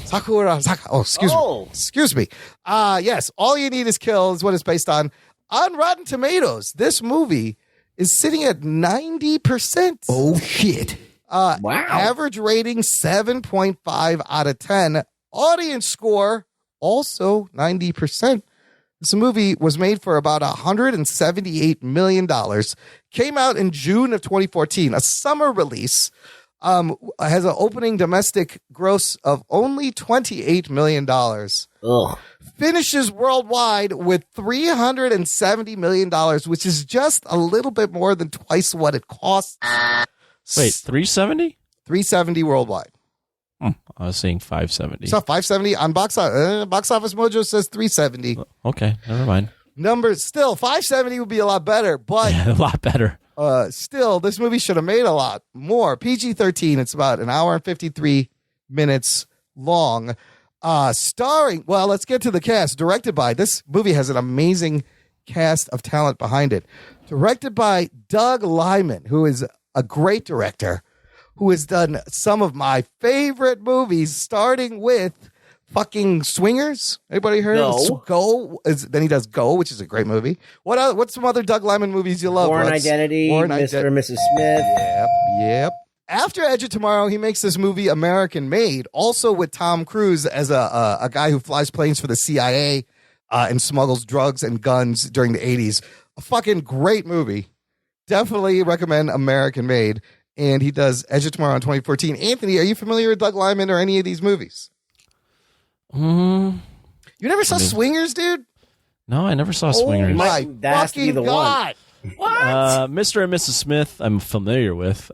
Sakurazaka. Oh, excuse me. Yes, All You Need Is Kill is what it's based on. On Rotten Tomatoes, this movie is sitting at 90%. Oh, shit. Wow. Average rating 7.5 out of 10. Audience score also 90%. This movie was made for about $178 million. Came out in June of 2014. A summer release. Has an opening domestic gross of only $28 million. Ugh. Finishes worldwide with $370 million, which is just a little bit more than twice what it costs. Wait, 370? 370 worldwide. I was saying 570. So 570 on Box Office Mojo says 370. Okay, never mind. Numbers still 570 would be a lot better, but a lot better. Still, this movie should have made a lot more. PG-13. It's about an hour and 53 minutes long. Starring, well, let's get to the cast. Directed by, this movie has an amazing cast of talent behind it. Directed by Doug Liman, who is a great director, who has done some of my favorite movies, starting with fucking Swingers. Anybody heard of Go? Then he does Go, which is a great movie. What's some other Doug Liman movies you love? Born Identity, Mr. and Mrs. Smith. Yep. After Edge of Tomorrow, he makes this movie American Made, also with Tom Cruise as a guy who flies planes for the CIA and smuggles drugs and guns during the 80s. A fucking great movie. Definitely recommend American Made. And he does Edge of Tomorrow in 2014. Anthony, are you familiar with Doug Liman or any of these movies? You never saw Swingers, dude? No, I never saw Swingers. My fucking God. What? Mr. and Mrs. Smith, I'm familiar with.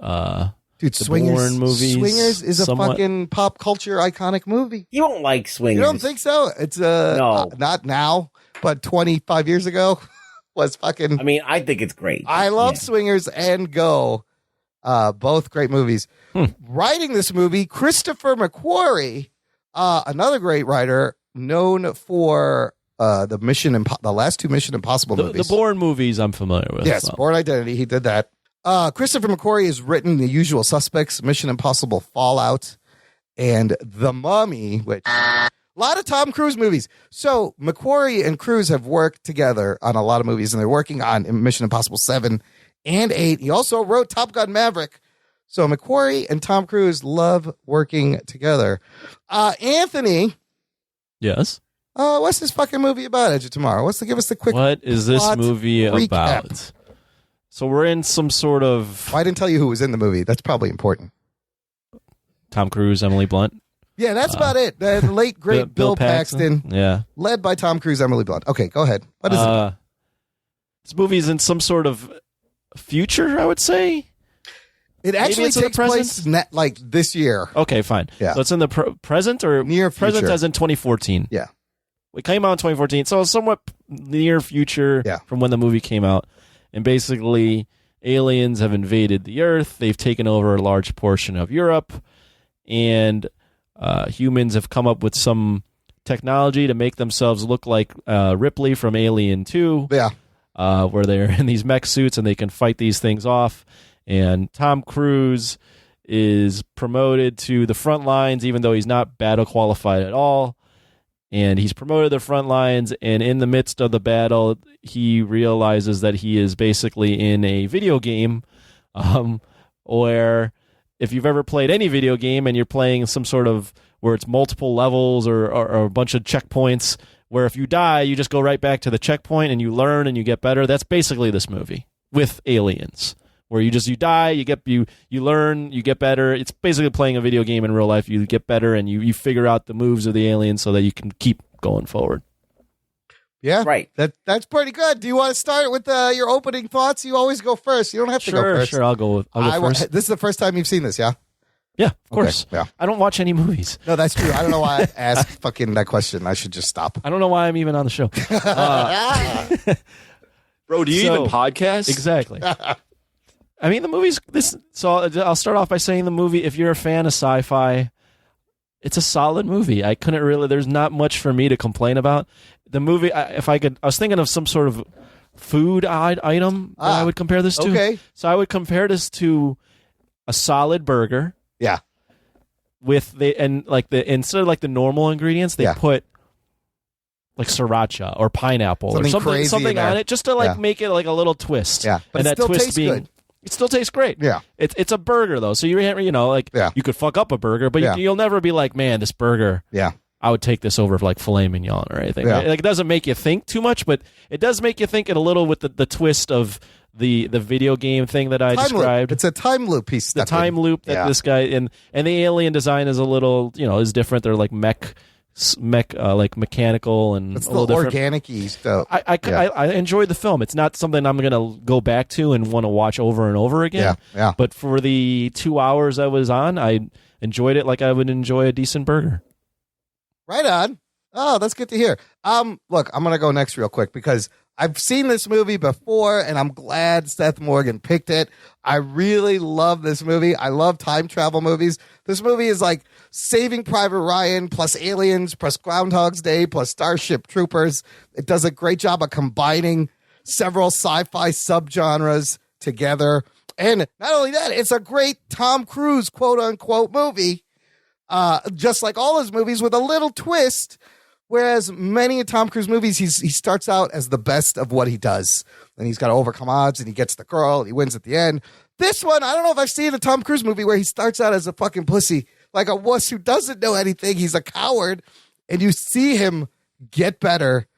Dude, the Swingers, Bourne movies, Swingers is a fucking pop culture iconic movie. You don't like Swingers. You don't think so? It's no. Not now, but 25 years ago was fucking. I mean, I think it's great. I love Swingers and Go. Both great movies. Writing this movie, Christopher McQuarrie, another great writer, known for the last two Mission Impossible movies. The Bourne movies I'm familiar with. Yes, Bourne Identity. He did that. Christopher McQuarrie has written The Usual Suspects, Mission Impossible Fallout, and The Mummy, which a lot of Tom Cruise movies. So McQuarrie and Cruise have worked together on a lot of movies, and they're working on Mission Impossible 7 and 8. He also wrote Top Gun Maverick. So McQuarrie and Tom Cruise love working together. Anthony. Yes? What's this fucking movie about, Edge of Tomorrow? Give us the quick What is this plot movie recap. about? So we're in some sort of... Well, I didn't tell you who was in the movie. That's probably important. Tom Cruise, Emily Blunt. Yeah, that's about it. The late, great Bill Paxton. Yeah. Led by Tom Cruise, Emily Blunt. Okay, go ahead. What is it? This movie's in some sort of future, I would say. It actually takes place this year. Okay, fine. Yeah. So it's in the present or near future. Present as in 2014. Yeah. It came out in 2014, so somewhat near future from when the movie came out. And basically, aliens have invaded the Earth. They've taken over a large portion of Europe. And humans have come up with some technology to make themselves look like Ripley from Alien 2. Yeah. Where they're in these mech suits and they can fight these things off. And Tom Cruise is promoted to the front lines, even though he's not battle qualified at all. And he's promoted to the front lines, and in the midst of the battle, he realizes that he is basically in a video game where if you've ever played any video game and you're playing some sort of where it's multiple levels or a bunch of checkpoints, where if you die, you just go right back to the checkpoint and you learn and you get better. That's basically this movie with aliens. Where you die, you learn, you get better. It's basically playing a video game in real life. You get better and you figure out the moves of the aliens so that you can keep going forward. Yeah, right. That's pretty good. Do you want to start with your opening thoughts? You always go first. You don't have to go first. Sure, I'll go first. This is the first time you've seen this, yeah? Yeah, of course. Okay, yeah. I don't watch any movies. No, that's true. I don't know why I asked fucking that question. I should just stop. I don't know why I'm even on the show. Bro, do you even podcast? Exactly. I mean, the movie's this. So I'll start off by saying the movie. If you're a fan of sci-fi, it's a solid movie. I couldn't really. There's not much for me to complain about. The movie. I was thinking of some sort of food item that I would compare this to. Okay. So I would compare this to a solid burger. Yeah. With instead of like the normal ingredients, they put like sriracha or pineapple something or crazy something on it, just to make it like a little twist. Yeah, but and it that still twist tastes being. good. It still tastes great. Yeah. It's a burger, though. So you could fuck up a burger, but you'll never be like, man, this burger, I would take this over like filet mignon or anything. Yeah. Like, it doesn't make you think too much, but it does make you think it a little with the twist of the video game thing that I described. It's a time loop piece. The time loop that this guy, and the alien design is a little, is different. They're like like mechanical and it's a little different. Organic-y stuff. I enjoyed the film. It's not something I'm going to go back to and want to watch over and over again. Yeah. But for the 2 hours I was on, I enjoyed it like I would enjoy a decent burger. Right on. Oh, that's good to hear. Look, I'm going to go next real quick because I've seen this movie before, and I'm glad Seth Morgan picked it. I really love this movie. I love time travel movies. This movie is like Saving Private Ryan plus Aliens plus Groundhog's Day plus Starship Troopers. It does a great job of combining several sci-fi subgenres together. And not only that, it's a great Tom Cruise quote-unquote movie, just like all his movies, with a little twist. Whereas many of Tom Cruise movies, he starts out as the best of what he does. And he's got to overcome odds, and he gets the girl, and he wins at the end. This one, I don't know if I've seen a Tom Cruise movie where he starts out as a fucking pussy, like a wuss who doesn't know anything. He's a coward, and you see him get better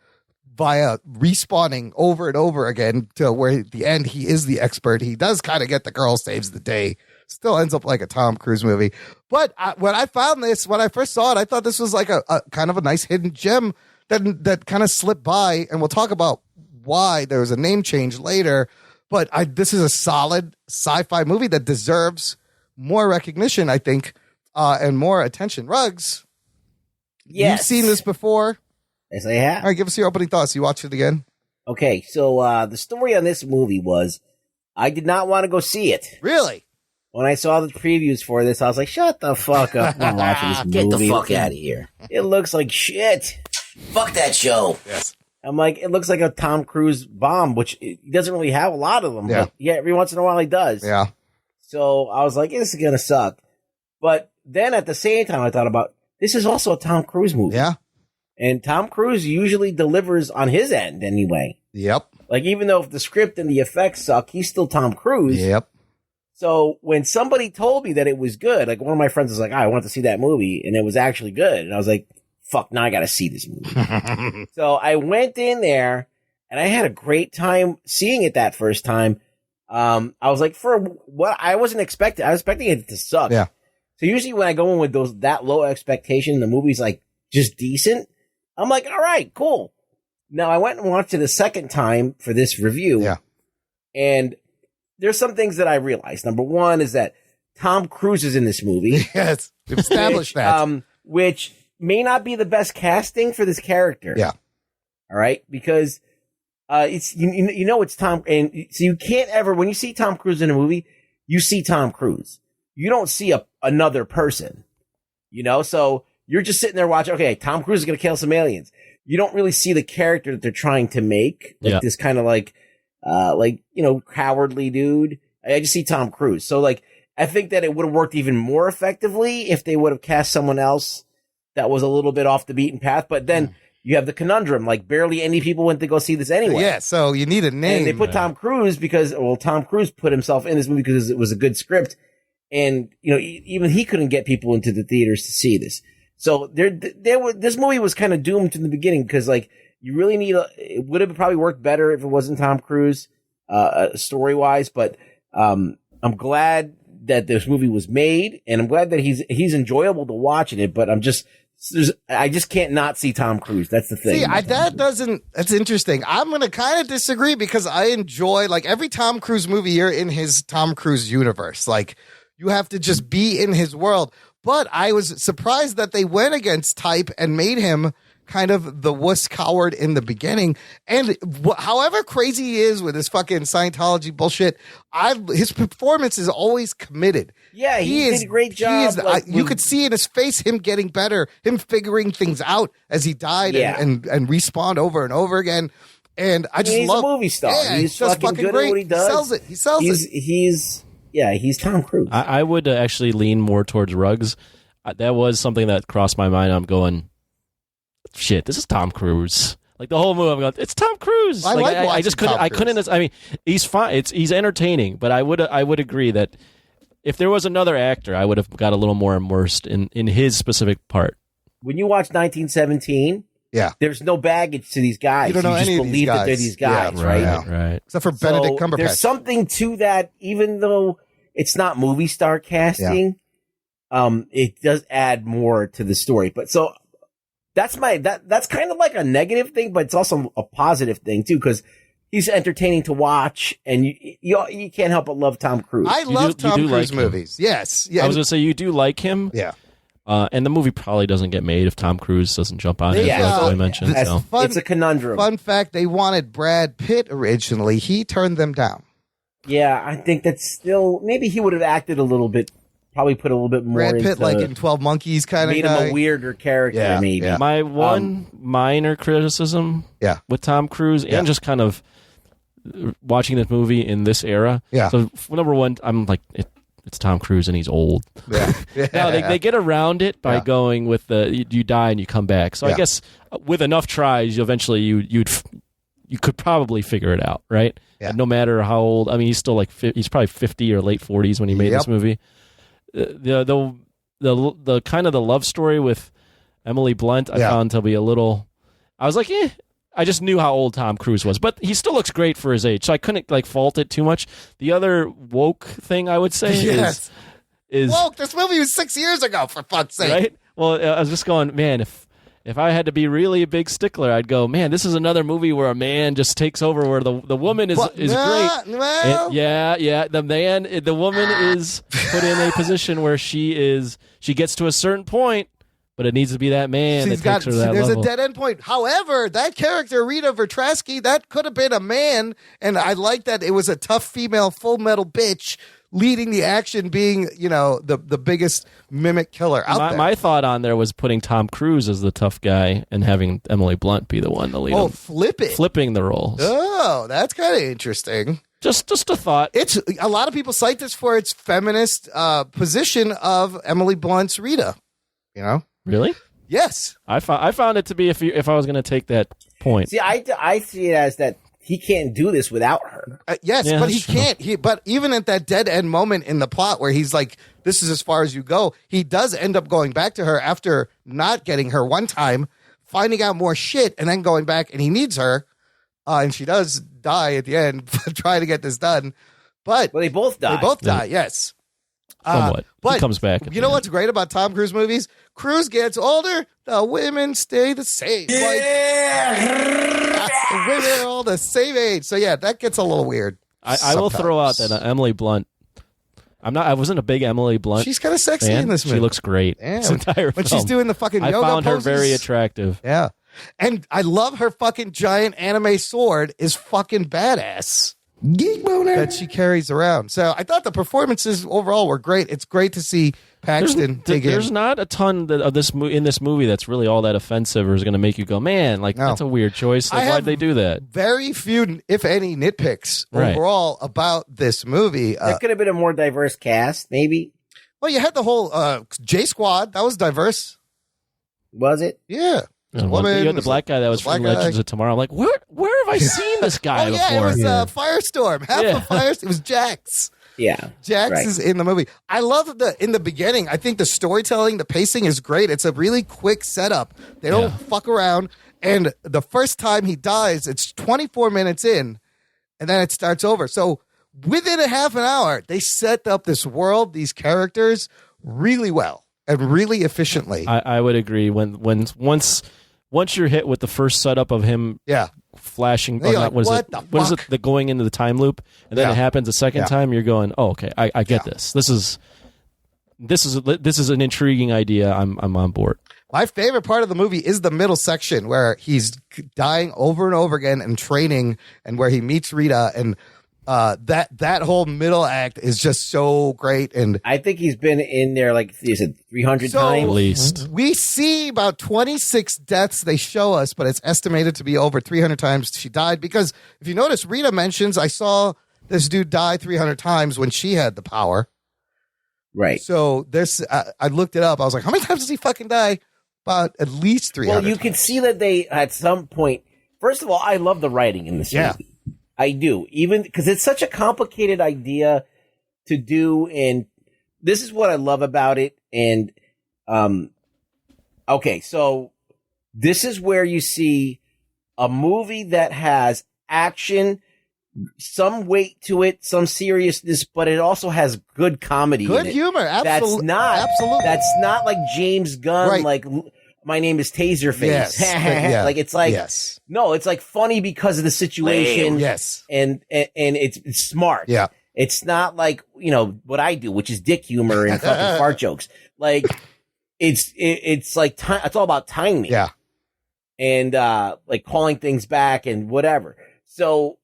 via respawning over and over again to where at the end he is the expert. He does kind of get the girl, saves the day. Still ends up like a Tom Cruise movie. But when I found this, when I first saw it, I thought this was like a kind of a nice hidden gem that kind of slipped by. And we'll talk about why there was a name change later. But this is a solid sci-fi movie that deserves more recognition, I think, and more attention. Ruggs, yes. You've seen this before? Yes, I have. All right, give us your opening thoughts. You watched it again? Okay, so the story on this movie was I did not want to go see it. Really? when I saw the previews for this, I was like, shut the fuck up. I'm watching this movie. Get the fuck out of here. It looks like shit. Fuck that show. Yes. I'm like, it looks like a Tom Cruise bomb, which he doesn't really have a lot of them. Yeah. But yeah, every once in a while he does. Yeah. So I was like, this is going to suck. But then at the same time, I thought about, this is also a Tom Cruise movie. Yeah. And Tom Cruise usually delivers on his end anyway. Yep. Like, even though if the script and the effects suck, he's still Tom Cruise. Yep. So when somebody told me that it was good, like one of my friends was like, I want to see that movie, and it was actually good. And I was like, fuck, now I got to see this movie. So I went in there, and I had a great time seeing it that first time. I was like, for what I wasn't expecting, I was expecting it to suck. Yeah. So usually when I go in with that low expectation, the movie's like just decent. I'm like, all right, cool. Now I went and watched it a second time for this review. Yeah. And there's some things that I realized. Number one is that Tom Cruise is in this movie. Yes. We've established that. Which may not be the best casting for this character. Yeah. All right. Because, it's, it's Tom, and so you can't ever, when you see Tom Cruise in a movie, you see Tom Cruise. You don't see another person, so you're just sitting there watching, okay, Tom Cruise is going to kill some aliens. You don't really see the character that they're trying to make, this kind of cowardly dude. I just see Tom Cruise. So I think that it would have worked even more effectively if they would have cast someone else that was a little bit off the beaten path. But then you have the conundrum, barely any people went to go see this anyway. Yeah. So you need a name. And they put Tom Cruise Tom Cruise put himself in this movie because it was a good script. And, even he couldn't get people into the theaters to see this. So this movie was kind of doomed from the beginning because you really need it would have probably worked better if it wasn't Tom Cruise, story wise, but, I'm glad that this movie was made and I'm glad that he's enjoyable to watch in it, but I just can't not see Tom Cruise. That's the thing. See, that's interesting. I'm going to kind of disagree because I enjoy every Tom Cruise movie, you're in his Tom Cruise universe. You have to just be in his world. But I was surprised that they went against type and made him kind of the wuss coward in the beginning. And however crazy he is with his fucking Scientology bullshit, his performance is always committed. Yeah, he did a great job. You could see in his face him getting better, him figuring things out as he died and respawned over and over again. And he's a movie star. Yeah, he's just fucking good at what he does. He sells it. He's Tom Cruise. I would actually lean more towards Ruggs. That was something that crossed my mind. I'm going, shit, this is Tom Cruise. The whole movie, I'm going, it's Tom Cruise. I just couldn't. I couldn't. I mean, he's fine. He's entertaining, but I would agree that if there was another actor, I would have got a little more immersed in his specific part. When you watch 1917. Yeah, there's no baggage to these guys. You don't know any of these guys. That they're these guys, right? Right. Except for Benedict Cumberbatch. There's something to that, even though it's not movie star casting. Yeah. It does add more to the story. But so that's kind of like a negative thing, but it's also a positive thing too because he's entertaining to watch, and you can't help but love Tom Cruise. I love Tom Cruise movies. Yes, yeah. I was gonna say you do like him. Yeah. And the movie probably doesn't get made if Tom Cruise doesn't jump on it, like I mentioned. It's a conundrum. Fun fact, they wanted Brad Pitt originally. He turned them down. Yeah, I think that's still... Maybe he would have acted a little bit... Probably put a little bit more Brad Pitt, in 12 Monkeys kind of guy. Made him a weirder character, maybe. Yeah. My one minor criticism with Tom Cruise and just kind of watching this movie in this era. Yeah. So, number one, I'm like... It's Tom Cruise and he's old. Yeah. Now they get around it by going with you die and you come back. So I guess with enough tries, eventually you could probably figure it out, right? Yeah. No matter how old. I mean, he's still he's probably 50 or late 40s when he made this movie. The kind of the love story with Emily Blunt, I found to be a little. I was like, I just knew how old Tom Cruise was, but he still looks great for his age, so I couldn't fault it too much. The other woke thing I would say is woke. This movie was 6 years ago, for fuck's sake. Right? Well, I was just going, man, if I had to be really a big stickler, I'd go, man, this is another movie where a man just takes over, where the woman is great. Well, the woman is put in a position where she gets to a certain point. But it needs to be that man that takes her to that there's level. a dead end point. However, that character, Rita Vertrasky, that could have been a man, and I like that it was a tough female full metal bitch leading the action, being the biggest mimic killer out there. My thought on there was putting Tom Cruise as the tough guy and having Emily Blunt be the one to lead him. Flipping the roles. Oh, that's kind of interesting. Just a thought. It's a lot of people cite this for its feminist position of Emily Blunt's Rita. Really? Yes. I found it to be if I was going to take that point. See, I see it as that he can't do this without her. Yes, but he can't. But even at that dead end moment in the plot where he's like, "This is as far as you go," he does end up going back to her after not getting her one time, finding out more shit, and then going back, and he needs her, and she does die at the end trying to get this done. But they both die. They both die. Yes. Somewhat. But he comes back. You know what's great about Tom Cruise movies? Cruise gets older, the women stay the same. The women are all the same age. So yeah, that gets a little weird. I will throw out that Emily Blunt. I wasn't a big Emily Blunt. She's kind of sexy fan. in this movie. She looks great. Yeah, this entire when film. she's doing the fucking yoga I found poses. her very attractive. Yeah. And I love her fucking giant anime sword is fucking badass. Geek boner that she carries around. So I thought the performances overall were great. It's great to see Paxton dig in. There's not a ton of this in this movie that's really all that offensive or is going to make you go, man, that's a weird choice. Like, why'd they do that? Very few, if any, nitpicks overall about this movie. There could have been a more diverse cast, maybe. Well, you had the whole J Squad. That was diverse. Was it? Yeah. You had the black guy that was from Legends of Tomorrow. I'm like, where have I seen this guy before? It was Firestorm. Half of Firestorm. It was Jax. Yeah. Jax is in the movie. I love in the beginning, I think the storytelling, the pacing is great. It's a really quick setup. They don't fuck around. And the first time he dies, it's 24 minutes in, and then it starts over. So within a half an hour, they set up this world, these characters really well and really efficiently. I would agree. Once you're hit with the first setup of him flashing, what is it? The going into the time loop, and then it happens a second time. You're going, oh, okay, I get this. This is an intriguing idea. I'm on board. My favorite part of the movie is the middle section where he's dying over and over again and training, and where he meets Rita, and that whole middle act is just so great. And I think he's been in there like you said 300 times at least. We see about 26 deaths they show us, but it's estimated to be over 300 times she died. Because if you notice, Rita mentions, I saw this dude die 300 times when she had the power. Right. So I looked it up. I was like, how many times does he fucking die? About at least 300. Well, you can see that they at some point. First of all, I love the writing in this movie. I do, even because it's such a complicated idea to do, and this is what I love about it. And okay, so this is where you see a movie that has action, some weight to it, some seriousness, but it also has good comedy, good humor. Absolutely, That's not like James Gunn, like My Name is Taserface. Yes. Like it's like no, it's like funny because of the situation. Yes, and it's smart. Yeah, it's not like what I do, which is dick humor and fucking fart jokes. Like it's like it's all about timing. Yeah, and like calling things back and whatever. So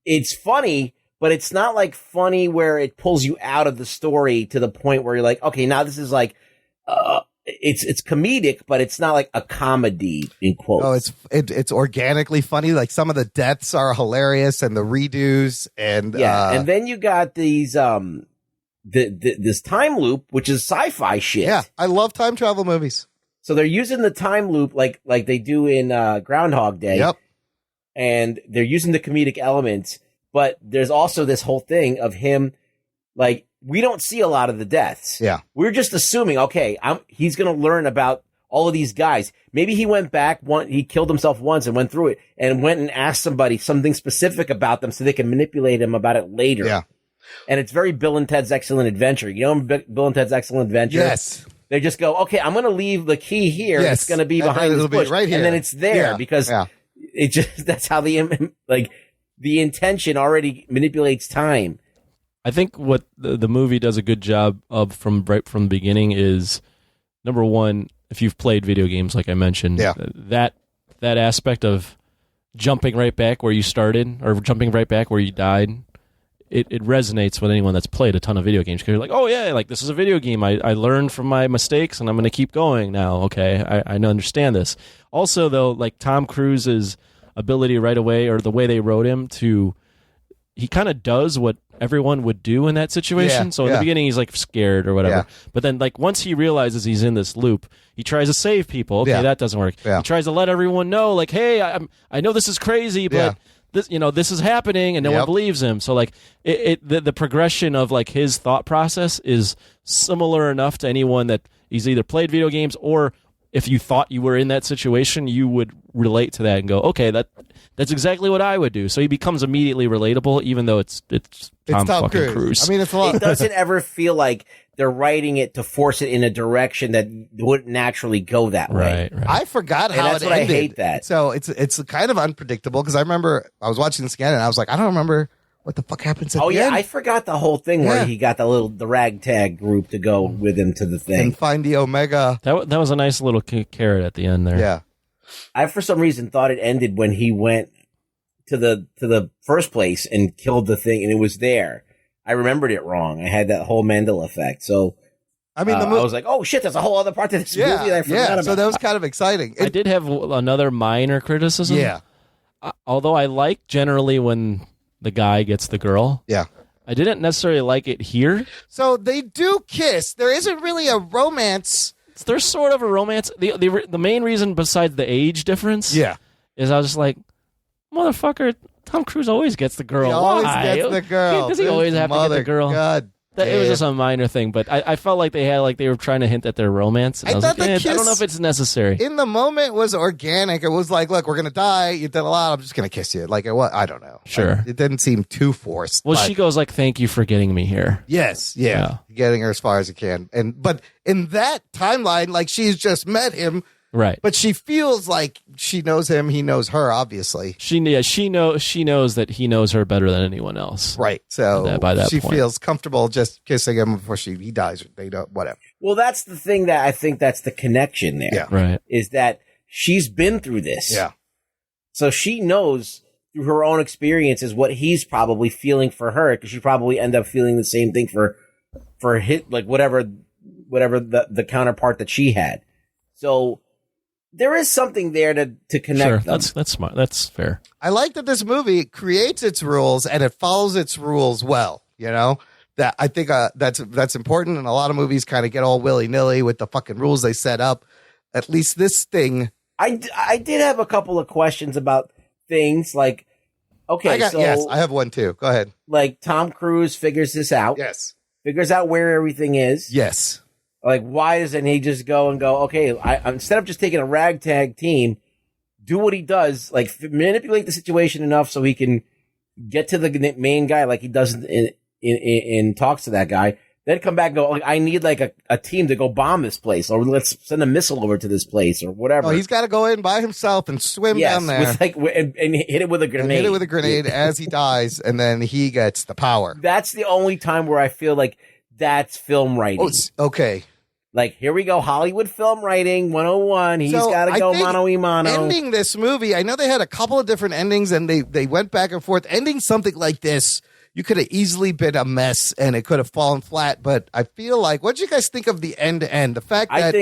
it's funny, but it's not like funny where it pulls you out of the story to the point where you're like, okay, now this is like. It's comedic, but it's not like a comedy in quotes. Oh, it's organically funny. Like some of the deaths are hilarious, and the redos, and and then you got these this time loop, which is sci-fi shit. Yeah, I love time travel movies. So they're using the time loop like they do in Groundhog Day. Yep, and they're using the comedic elements, but there's also this whole thing of him like. We don't see a lot of the deaths. Yeah. We're just assuming, okay, he's going to learn about all of these guys. Maybe he went back, he killed himself once and went through it and went and asked somebody something specific about them so they can manipulate him about it later. Yeah. And it's very Bill and Ted's Excellent Adventure. You know Bill and Ted's Excellent Adventure? Yes. They just go, okay, I'm going to leave the key here. Yes. It's going to be behind this bush. Right here. And then it's there because it just, that's how the intention already manipulates time. I think what the movie does a good job of right from the beginning is, number one, if you've played video games, like I mentioned, that aspect of jumping right back where you started or jumping right back where you died it resonates with anyone that's played a ton of video games. Because you're like, oh yeah, like this is a video game. I learned from my mistakes, and I'm going to keep going now. Okay, I understand this. Also, though, like Tom Cruise's ability right away, or the way they wrote him to, he kind of does what everyone would do in that situation. Yeah, so in the beginning, he's like scared or whatever. Yeah. But then, like once he realizes he's in this loop, he tries to save people. Okay, that doesn't work. Yeah. He tries to let everyone know, like, hey, I know this is crazy, but this is happening, and no one believes him. So like the progression of like his thought process is similar enough to anyone that he's either played video games, or if you thought you were in that situation, you would relate to that and go, okay, that's exactly what I would do. So he becomes immediately relatable, even though it's Tom fucking Cruise. I mean, it's a lot. It doesn't ever feel like they're writing it to force it in a direction that wouldn't naturally go that way. Right. I forgot how that's it what ended. I hate that. So it's kind of unpredictable, because I remember I was watching this again and I was like, I don't remember what the fuck happens at the end. I forgot the whole thing where he got the ragtag group to go with him to the thing and find the Omega. That was a nice little carrot at the end there. Yeah. I for some reason thought it ended when he went to the first place and killed the thing, and it was there. I remembered it wrong. I had that whole Mandela effect. So I mean, I was like, oh shit, there's a whole other part to this movie that I forgot about. So that was kind of exciting. I did have another minor criticism. Yeah. Although I like generally when the guy gets the girl. Yeah. I didn't necessarily like it here. So they do kiss. There isn't really a romance. There's sort of a romance. The main reason besides the age difference is I was just like, motherfucker, Tom Cruise always gets the girl. He always Why? gets the girl. Does he always have to get the girl? God. It was just a minor thing, but I felt like they were trying to hint at their romance. And I was like, I don't know if it's necessary. In the moment was organic. It was like, look, we're gonna die. You did a lot. I'm just gonna kiss you. Like, what? I don't know. Sure. It didn't seem too forced. Well, she goes like, "Thank you for getting me here." Yes. Yeah. Getting her as far as you can. But in that timeline, like she's just met him. Right. But she feels like she knows him. He knows her, obviously. She knows that he knows her better than anyone else. Right. So by that she point. feels comfortable just kissing him before he dies. They don't, whatever. Well, that's the thing that I think that's the connection there. Yeah. Right. Is that she's been through this. Yeah. So she knows through her own experiences what he's probably feeling for her, because she probably end up feeling the same thing for hit, like whatever the counterpart that she had. So there is something there to connect them. That's smart. That's fair. I like that this movie creates its rules and it follows its rules well. You know, that I think that's important. And a lot of movies kind of get all willy nilly with the fucking rules they set up. At least this thing. I did have a couple of questions about things like, okay, yes, I have one too. Go ahead. Like Tom Cruise figures this out. Yes. Figures out where everything is. Yes. Like, why doesn't he just go, okay, instead of just taking a ragtag team, do what he does, like manipulate the situation enough so he can get to the main guy like he does in talks to that guy, then come back and go, I need like a team to go bomb this place, or let's send a missile over to this place or whatever. Oh, he's got to go in by himself and swim down there. And hit it with a grenade. Hit it with a grenade as he dies, and then he gets the power. That's the only time where I feel like that's film writing. Oh, okay. Like, here we go, Hollywood film writing 101. He's got to go mano-a-mano. Ending this movie, I know they had a couple of different endings, and they went back and forth. Ending something like this, you could have easily been a mess, and it could have fallen flat. But I feel like, what did you guys think of the end to end? The fact that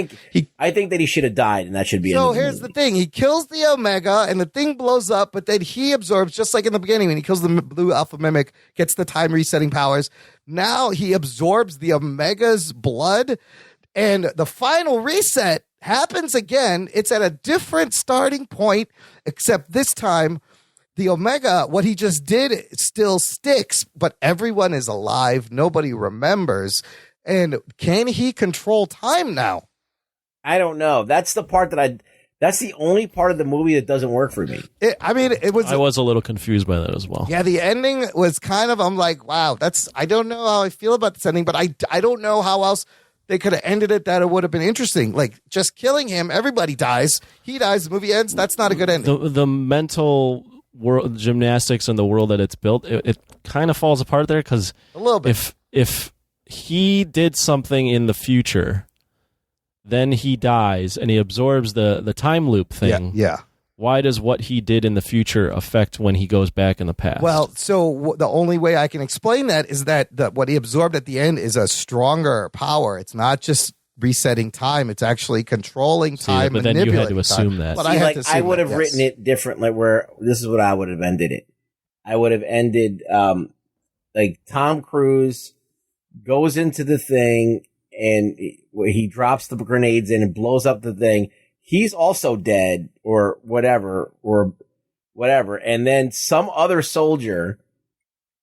I think that he should have died, and that should be. So here's the thing: he kills the Omega, and the thing blows up, but then he absorbs, just like in the beginning when he kills the blue alpha mimic, gets the time resetting powers. Now he absorbs the Omega's blood. And the final reset happens again. It's at a different starting point, except this time the Omega, what he just did still sticks, but everyone is alive. Nobody remembers. And can he control time now? I don't know. That's the part that's the only part of the movie that doesn't work for me. I was a little confused by that as well. Yeah, the ending was kind of, I'm like, wow, I don't know how I feel about this ending, but I don't know how else they could have ended it that it would have been interesting. Like, just killing him, everybody dies. He dies, the movie ends. That's not a good ending. The mental world gymnastics and the world that it's built, it kind of falls apart there, because a little bit. If he did something in the future, then he dies and he absorbs the time loop thing. Yeah. why does what he did in the future affect when he goes back in the past? Well, so the only way I can explain that is that what he absorbed at the end is a stronger power. It's not just resetting time; it's actually controlling time. But then you had to assume that. But I would have written it differently. Where this is what I would have ended it. I would have ended like Tom Cruise goes into the thing and he drops the grenades in and blows up the thing. He's also dead or whatever. And then some other soldier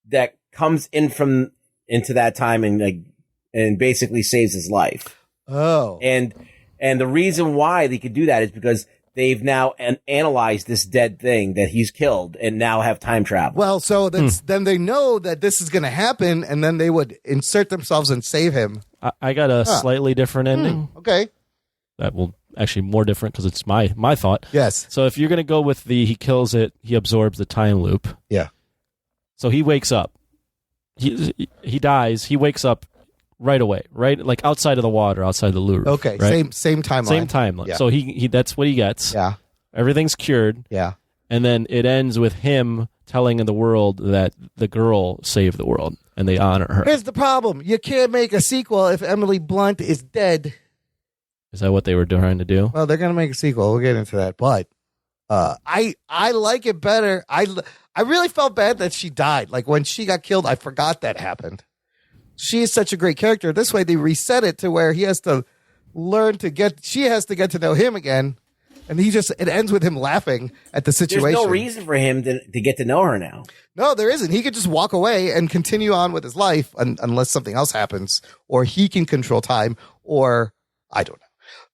that comes into that time and basically saves his life. Oh. And the reason why they could do that is because they've now analyzed this dead thing that he's killed and now have time travel. Well, so then they know that this is going to happen, and then they would insert themselves and save him. I got a slightly different ending. Okay. That will actually more different because it's my thought. Yes. So if you're going to go with he kills it, he absorbs the time loop. Yeah. So he wakes up. He dies. He wakes up right away, right? Like outside of the water, outside the Louvre. Okay, right? same timeline. Same timeline. Yeah. So he that's what he gets. Yeah. Everything's cured. Yeah. And then it ends with him telling the world that the girl saved the world and they honor her. Here's the problem. You can't make a sequel if Emily Blunt is dead. Is that what they were trying to do? Well, they're going to make a sequel. We'll get into that. But I like it better. I really felt bad that she died. Like when she got killed, I forgot that happened. She is such a great character. This way they reset it to where he has to she has to get to know him again. And it ends with him laughing at the situation. There's no reason for him to get to know her now. No, there isn't. He could just walk away and continue on with his life unless something else happens, or he can control time, or I don't know.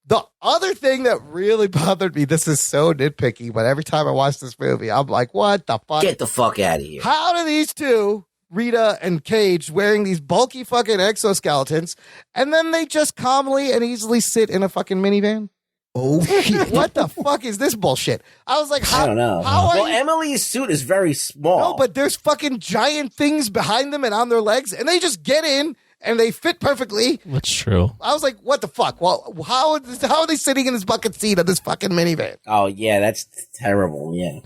The other thing that really bothered me, this is so nitpicky, but every time I watch this movie, I'm like, what the fuck? Get the fuck out of here. How do these two, Rita and Cage, wearing these bulky fucking exoskeletons, and then they just calmly and easily sit in a fucking minivan? Oh, shit. What the fuck is this bullshit? I was like, I don't know. Emily's suit is very small. No, but there's fucking giant things behind them and on their legs, and they just get in and they fit perfectly. That's true. I was like, what the fuck? Well, how are they sitting in this bucket seat of this fucking minivan? Oh, yeah, that's terrible. Yeah.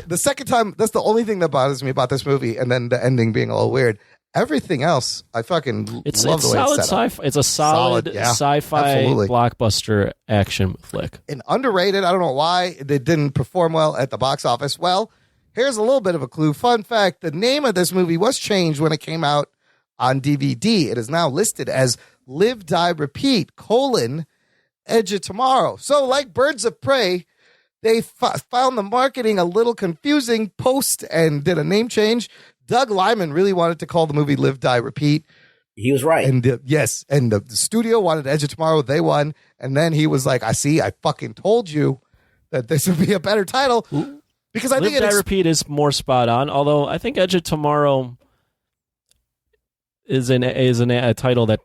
The second time, that's the only thing that bothers me about this movie, and then the ending being a little weird. Everything else, I fucking love the way it's set up. It's a solid sci-fi absolutely. blockbuster action flick. And underrated. I don't know why they didn't perform well at the box office. Well, here's a little bit of a clue. Fun fact, the name of this movie was changed when it came out on DVD. It is now listed as Live, Die, Repeat, Edge of Tomorrow. So like Birds of Prey, they found the marketing a little confusing post and did a name change. Doug Liman really wanted to call the movie Live, Die, Repeat. He was right. And yes, and the studio wanted Edge of Tomorrow. They won. And then he was like, I fucking told you that this would be a better title. Because I think Live, Die, Repeat is more spot on, although I think Edge of Tomorrow is a title that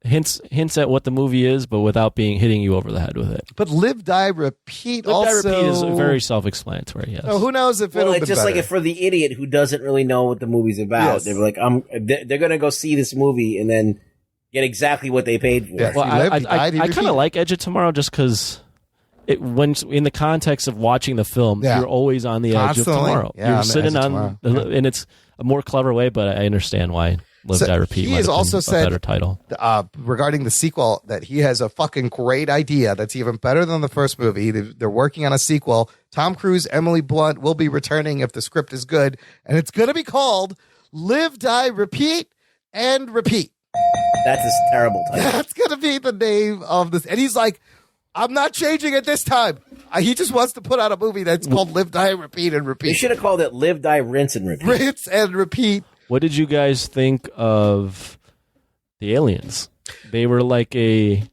hints at what the movie is, but without hitting you over the head with it. But Live, Die, Repeat Live, also... Die, Repeat is very self-explanatory, yes. So who knows if it'll be it's just better. like for the idiot who doesn't really know what the movie's about. Yes. They're like, they're going to go see this movie and then get exactly what they paid for. Yeah. Well, I Repeat. kind of like Edge of Tomorrow just because when in the context of watching the film, you're always on the edge of tomorrow. Yeah, you're sitting on, and it's a more clever way, but I understand why Live, Die, Repeat He has also said, a better title. Regarding the sequel, that he has a fucking great idea that's even better than the first movie. They're working on a sequel. Tom Cruise, Emily Blunt will be returning if the script is good, and it's going to be called Live, Die, Repeat, and Repeat. That's a terrible title. That's going to be the name of this. And he's like, I'm not changing it this time. He just wants to put out a movie that's called Live, Die, Repeat, and Repeat. They should have called it Live, Die, Rinse, and Repeat. Rinse and Repeat. What did you guys think of the aliens? They were like a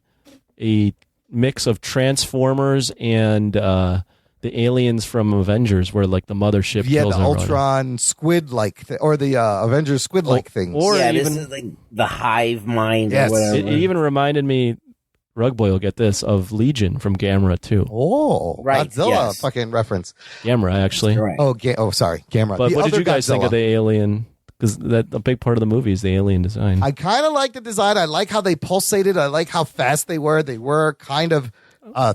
mix of Transformers and the aliens from Avengers, where like the mothership kills the Ultron squid-like, or the Avengers squid-like things. Or even this is like the hive mind or whatever. It even reminded me, Rugboy will get this, of Legion from Gamera 2. Oh, right. Godzilla fucking reference. Gamera, actually. Right. Oh, sorry, Gamera. But The what did other you guys think of the alien? Because a big part of the movie is the alien design. I kind of like the design. I like how they pulsated. I like how fast they were. They were kind of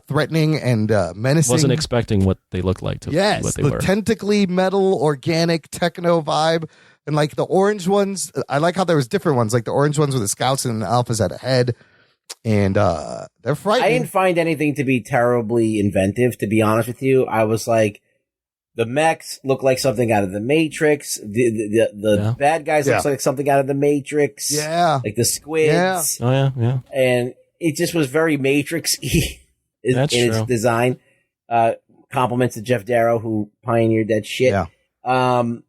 threatening and menacing. Wasn't expecting what they looked like to yes, what they the were. tentacly metal organic techno vibe. And like the orange ones, I like how there was different ones. Like the orange ones with the scouts and the alphas at a head. And they're frightening. I didn't find anything to be terribly inventive, to be honest with you. I was like, the mechs look like something out of the Matrix. The bad guys looks like something out of the Matrix. Yeah. Like the squids. Yeah. Oh, yeah. And it just was very Matrix-y in its design. Compliments to Jeff Darrow, who pioneered that shit. Yeah. The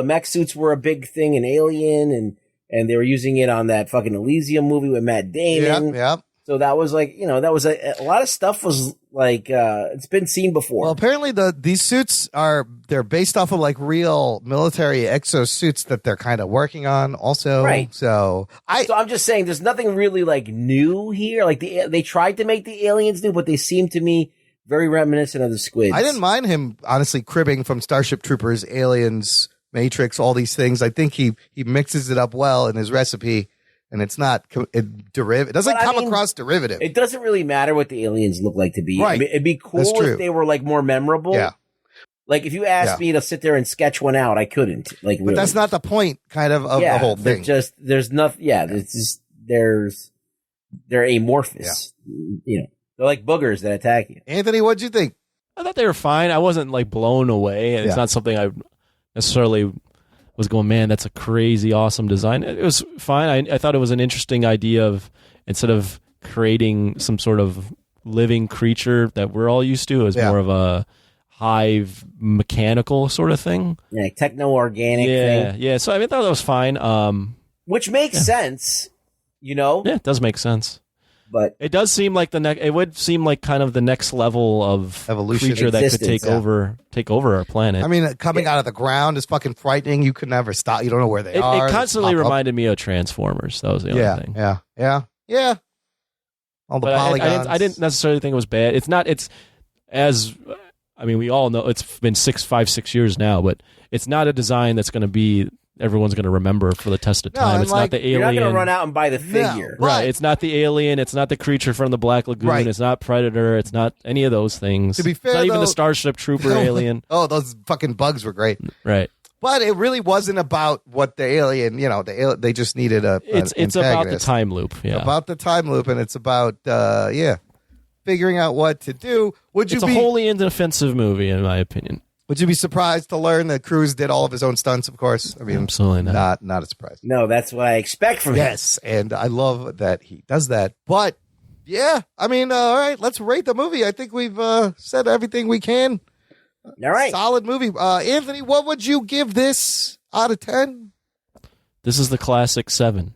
mech suits were a big thing in Alien, and they were using it on that fucking Elysium movie with Matt Damon. Yeah. So that was like, that was a lot of stuff was like, it's been seen before. Well, apparently these suits they're based off of like real military exosuits that they're kind of working on also. Right. So I'm just saying there's nothing really like new here. Like they tried to make the aliens new, but they seem to me very reminiscent of the squids. I didn't mind him honestly cribbing from Starship Troopers, Aliens, Matrix, all these things. I think he mixes it up well in his recipe. And it's not derivative. It doesn't come across derivative. It doesn't really matter what the aliens look like to be. Right. I mean, it'd be cool if they were like more memorable. Yeah. Like if you asked me to sit there and sketch one out, I couldn't. Like, but that's not the point, kind of the whole thing. There's nothing. Yeah, it's just they're amorphous. Yeah. They're like boogers that attack you. Anthony, what'd you think? I thought they were fine. I wasn't like blown away, and it's not something I necessarily was going, man, that's a crazy awesome design. It was fine. I thought it was an interesting idea of, instead of creating some sort of living creature that we're all used to, it was more of a hive mechanical sort of thing. Yeah, techno-organic thing. Yeah. So I thought that was fine. Which makes sense, Yeah, it does make sense. But it does seem like it would seem like kind of the next level of evolution creature that could take over our planet. I mean, coming out of the ground is fucking frightening. You could never stop. You don't know where they are. It constantly reminded me of Transformers. That was the only thing. Yeah. All the polygons. I didn't necessarily think it was bad. It's not. It's as. I mean, we all know it's been 6 years now, but it's not a design that's going to be. Everyone's going to remember for the test of time. It's not the alien. You're not going to run out and buy the figure. No, right. It's not the alien. It's not the creature from the Black Lagoon. Right. It's not Predator. It's not any of those things. To be fair, it's not even the Starship Trooper alien. Oh, those fucking bugs were great. Right. But it really wasn't about what the alien, they just needed It's about the time loop. Yeah. About the time loop, and it's about, figuring out what to do. It's a wholly inoffensive movie, in my opinion. Would you be surprised to learn that Cruise did all of his own stunts, of course? I mean, absolutely not. Not a surprise. No, that's what I expect from him. Yes, and I love that he does that. But, yeah, I mean, all right, let's rate the movie. I think we've said everything we can. All right. Solid movie. Anthony, what would you give this out of 10? This is the classic 7.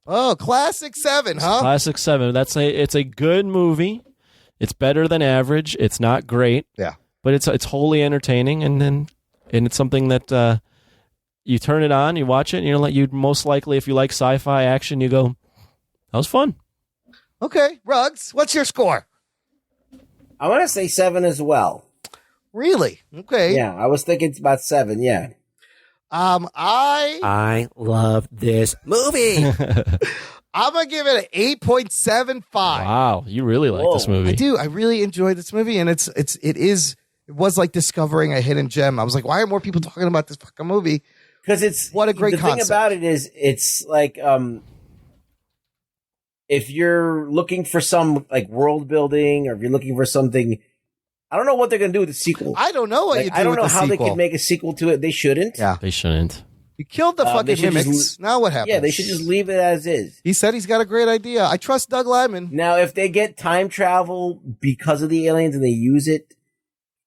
Oh, classic 7, huh? Classic 7. It's a good movie. It's better than average. It's not great. Yeah. But it's wholly entertaining, and it's something that you turn it on, you watch it, and you'd most likely, if you like sci-fi action, you go, that was fun. Okay, Ruggs, what's your score? I want to say 7 as well. Really? Okay. Yeah, I was thinking it's about 7. Yeah. I love this movie. I'm gonna give it an 8.75. Wow, you really like this movie. I do. I really enjoyed this movie, and it was like discovering a hidden gem. I was like, why are more people talking about this fucking movie? Because what a great the concept. thing about it is, it's like if you're looking for some like world building, or if you're looking for something, I don't know what they're gonna do with the sequel. I don't know what you do. I don't with know the how sequel. they could make a sequel to it. They shouldn't. Yeah, they shouldn't. You killed the fucking mimics. Now what happens? Yeah, they should just leave it as is. He said he's got a great idea. I trust Doug Liman. Now, if they get time travel because of the aliens and they use it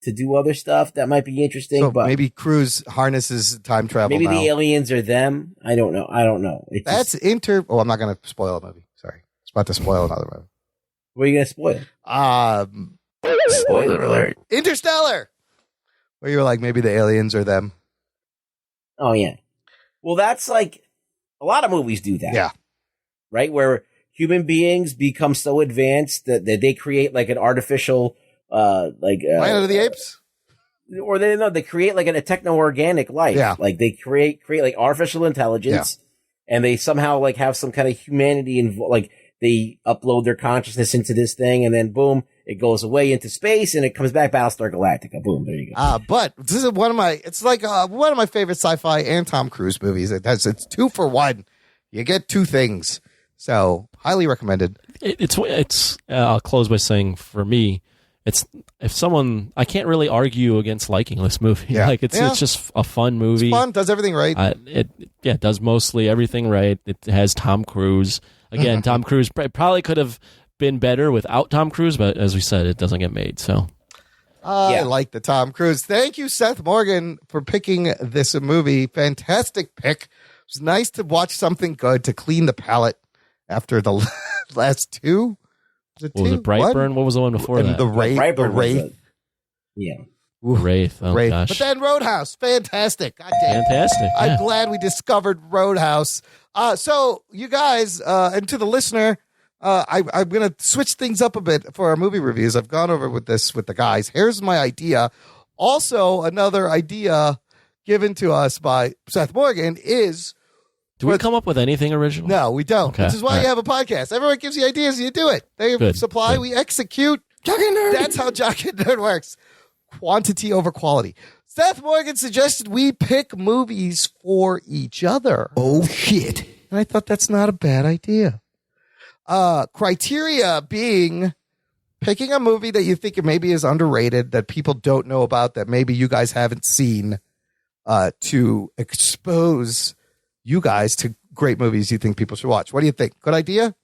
to do other stuff, that might be interesting. So but maybe Cruise harnesses time travel. maybe now. the aliens are them. I don't know. That's Oh, I'm not going to spoil a movie. Sorry, it's about to spoil another movie. What are you going to spoil? Spoiler alert. Interstellar. Where you were like, maybe the aliens are them. Oh yeah. Well, that's like a lot of movies do that. Yeah. Right? Where human beings become so advanced that they create like an artificial, Planet of the Apes? Or they create like a techno-organic life. Yeah. Like they create like artificial intelligence and they somehow like have some kind of humanity involved. Like they upload their consciousness into this thing, and then boom, it goes away into space, and it comes back, Battlestar Galactica. Boom, there you go. But this is one of my favorite sci-fi and Tom Cruise movies. It's 2 for 1. You get 2 things. So highly recommended. I'll close by saying, for me, I can't really argue against liking this movie. Yeah. Like it's just a fun movie. It's fun, does everything right. It does mostly everything right. It has Tom Cruise. Again, Tom Cruise probably could have been better without Tom Cruise, but as we said, it doesn't get made. So I like the Tom Cruise. Thank you, Seth Morgan, for picking this movie. Fantastic pick. It was nice to watch something good to clean the palate after the last 2. Was it Brightburn? What was the one before that? The Wraith. Yeah. Wraith. Oh, Wraith. gosh. But then Roadhouse. Fantastic. God damn. Fantastic. Yeah. I'm glad we discovered Roadhouse. So you guys, and to the listener, I'm going to switch things up a bit for our movie reviews. I've gone over with this with the guys. Here's my idea. Also, another idea given to us by Seth Morgan is... Do we come up with anything original? No, we don't. Okay. Which is why you have a podcast. Everyone gives you ideas, you do it. They supply, we execute. Jock and Nerd. That's how Jock and Nerd works. Quantity over quality. Seth Morgan suggested we pick movies for each other. Oh, shit. And I thought that's not a bad idea. Criteria being picking a movie that you think maybe is underrated, that people don't know about, that maybe you guys haven't seen, to expose you guys to great movies you think people should watch. What do you think? Good idea?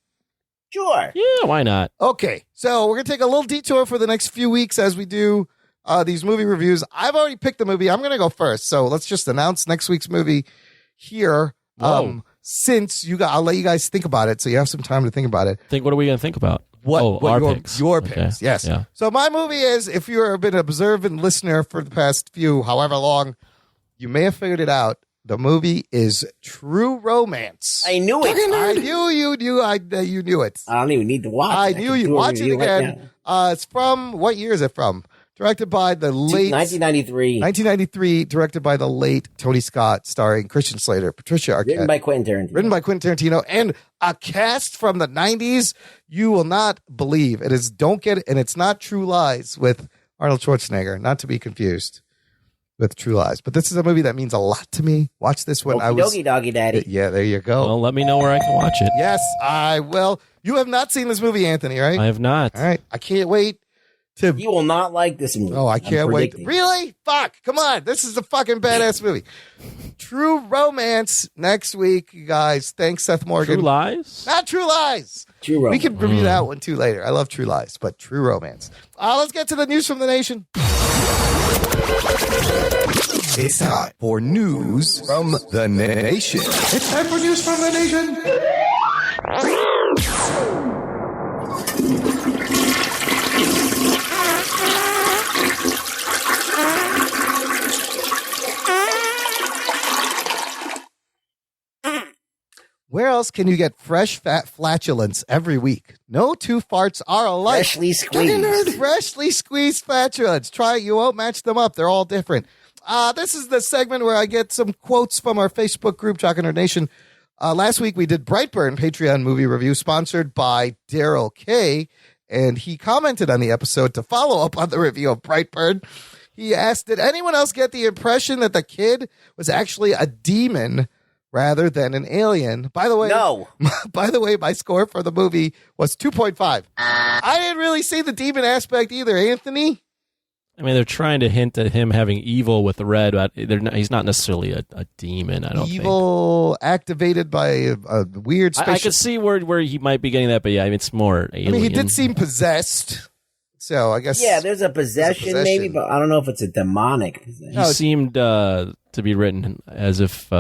Sure. Yeah, why not? Okay, so we're going to take a little detour for the next few weeks as we do these movie reviews. I've already picked the movie. I'm going to go first. So let's just announce next week's movie here. Since I'll let you guys think about it, so you have some time to think about it. What are we going to think about? Our picks. Your picks, yes. Yeah. So my movie is, if you've been an observant listener for the past however long, you may have figured it out. The movie is True Romance. I knew it. I knew you knew. You knew it. I don't even need to watch it. I knew you. Watch it again. It's from, what year is it from? Directed by the late 1993. 1993. Directed by the late Tony Scott, starring Christian Slater, Patricia Arquette. Written by Quentin Tarantino, and a cast from the 90s you will not believe. It is and it's not True Lies with Arnold Schwarzenegger, not to be confused with True Lies. But this is a movie that means a lot to me. Watch this when I was... Doggy Daddy. Yeah, there you go. Well, let me know where I can watch it. Yes, I will. You have not seen this movie, Anthony, right? I have not. All right. I can't wait to... You will not like this movie. Oh, I can't wait. Really? Fuck. Come on. This is a fucking badass movie. True Romance next week, you guys. Thanks, Seth Morgan. True Lies? Not True Lies. True Romance. We can review that one, too, later. I love True Lies, but True Romance. Let's get to the news from the nation. It's time for news from the nation. It's time for news from the nation. Where else can you get fresh fat flatulence every week? No two farts are alike. Freshly squeezed. Freshly squeezed flatulence. Try it. You won't match them up. They're all different. This is the segment where I get some quotes from our Facebook group, Jock and Nerd Nation. Last week we did Brightburn Patreon movie review sponsored by Daryl K. And he commented on the episode to follow up on the review of Brightburn. He asked, did anyone else get the impression that the kid was actually a demon rather than an alien? By the way, no. By the way, my score for the movie was 2.5. I didn't really see the demon aspect either, Anthony. I mean, they're trying to hint at him having evil with the red, but he's not necessarily a demon, I don't think. Evil activated by a weird spaceship. I could see where he might be getting that, but yeah, I mean, it's more alien. I mean, he did seem possessed, so I guess... Yeah, there's a possession maybe, but I don't know if it's a demonic possession. He seemed to be written as if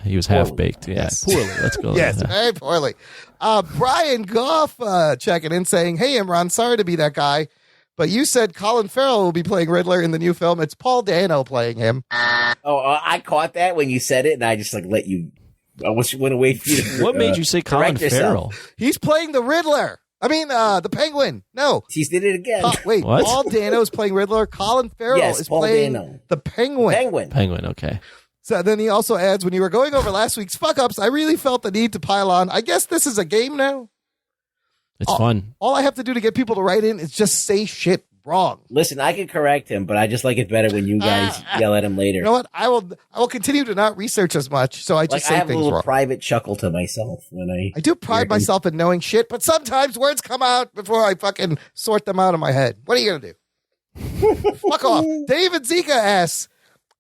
he was half-baked. Yeah, yes. Poorly. Let's go. Yes, very poorly. Brian Goff checking in saying, hey, Imran, sorry to be that guy, but you said Colin Farrell will be playing Riddler in the new film. It's Paul Dano playing him. I caught that when you said it, and I just let you... I went away from you to, what made you say Colin Farrell? He's playing the Riddler. I mean, the Penguin. No. He did it again. Wait, what? Paul Dano's playing Riddler. Colin Farrell is Paul playing Dano. the Penguin. Penguin, okay. So then he also adds, when you were going over last week's fuck-ups, I really felt the need to pile on. I guess this is a game now? It's fun. All I have to do to get people to write in is just say shit wrong. Listen, I can correct him, but I just like it better when you guys yell at him later. You know what? I will continue to not research as much, so I just say I have things a little wrong. pride chuckle to myself when I do pride myself in knowing shit, but sometimes words come out before I fucking sort them out in my head. What are you gonna do? Fuck off. David Zika asks,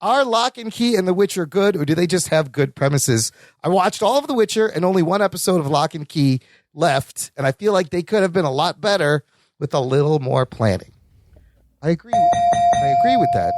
are Lock and Key and The Witcher good, or do they just have good premises? I watched all of The Witcher and only one episode of Lock and Key left, and I feel like they could have been a lot better with a little more planning. I agree with that.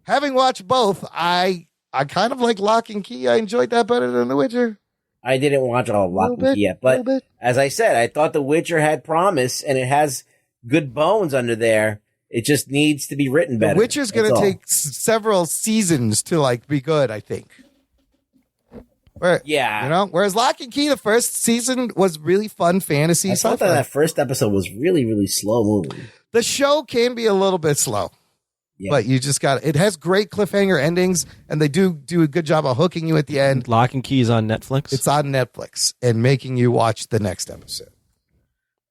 Having watched both, I kind of like Lock and Key. I enjoyed that better than The Witcher. I didn't watch all of Lock and Key yet, but as I said, I thought The Witcher had promise, and it has good bones under there. It just needs to be written better. The Witcher's going to take several seasons to like be good, I think. Whereas Lock and Key, the first season was really fun fantasy. I thought that first episode was really, really slow moving. The show can be a little bit slow, but you just it has great cliffhanger endings, and they do a good job of hooking you at the end. Lock and Key is on Netflix? It's on Netflix and making you watch the next episode.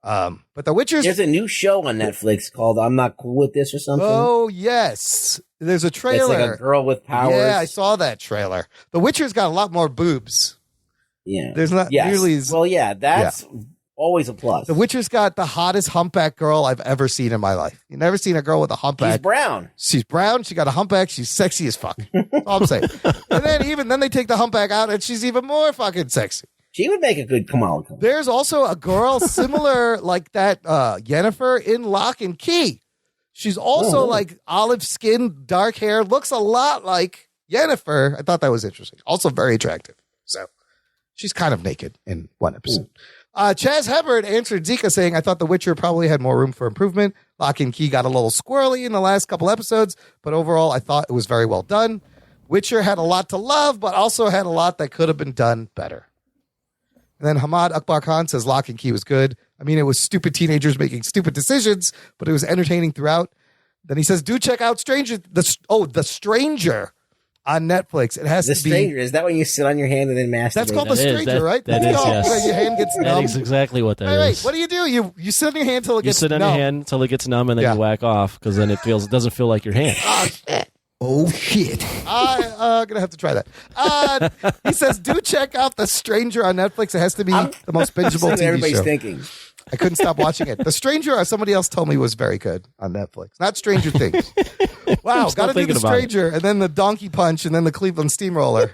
But The Witcher's... There's a new show on Netflix called I'm Not Cool With This or something. Oh, yes. There's a trailer. It's like a girl with powers. Yeah, I saw that trailer. The Witcher's got a lot more boobs. Yeah. There's not nearly as... Well, yeah, that's always a plus. The Witcher's got the hottest humpback girl I've ever seen in my life. You've never seen a girl with a humpback. She's brown. She's brown. She got a humpback. She's sexy as fuck. That's all I'm saying. And then they take the humpback out, and she's even more fucking sexy. She would make a good Kamala. There's also a girl similar like that, Yennefer in Lock and Key. She's also like olive skin, dark hair, looks a lot like Yennefer. I thought that was interesting. Also very attractive. So she's kind of naked in one episode. Chaz Hubbard answered Zika saying, I thought The Witcher probably had more room for improvement. Lock and Key got a little squirrely in the last couple episodes, but overall I thought it was very well done. Witcher had a lot to love, but also had a lot that could have been done better. And then Hamad Akbar Khan says Lock and Key was good. I mean, it was stupid teenagers making stupid decisions, but it was entertaining throughout. Then he says, do check out The Stranger on Netflix. It has The to be... Stranger, is that when you sit on your hand and then masturbate? That's called The Stranger, right? That is, yes. Where your hand gets numb. That is exactly what that is. Wait, what do? You sit on your hand until it gets numb. You sit on your hand until it gets numb, and then you whack off, because then it doesn't feel like your hand. Oh, shit. I'm going to have to try that. He says, do check out The Stranger on Netflix. It has to be the most bingeable TV everybody's show. thinking. I couldn't stop watching it. The Stranger, somebody else told me, was very good on Netflix. Not Stranger Things. Wow, got to do The Stranger, and then the Donkey Punch, and then the Cleveland Steamroller.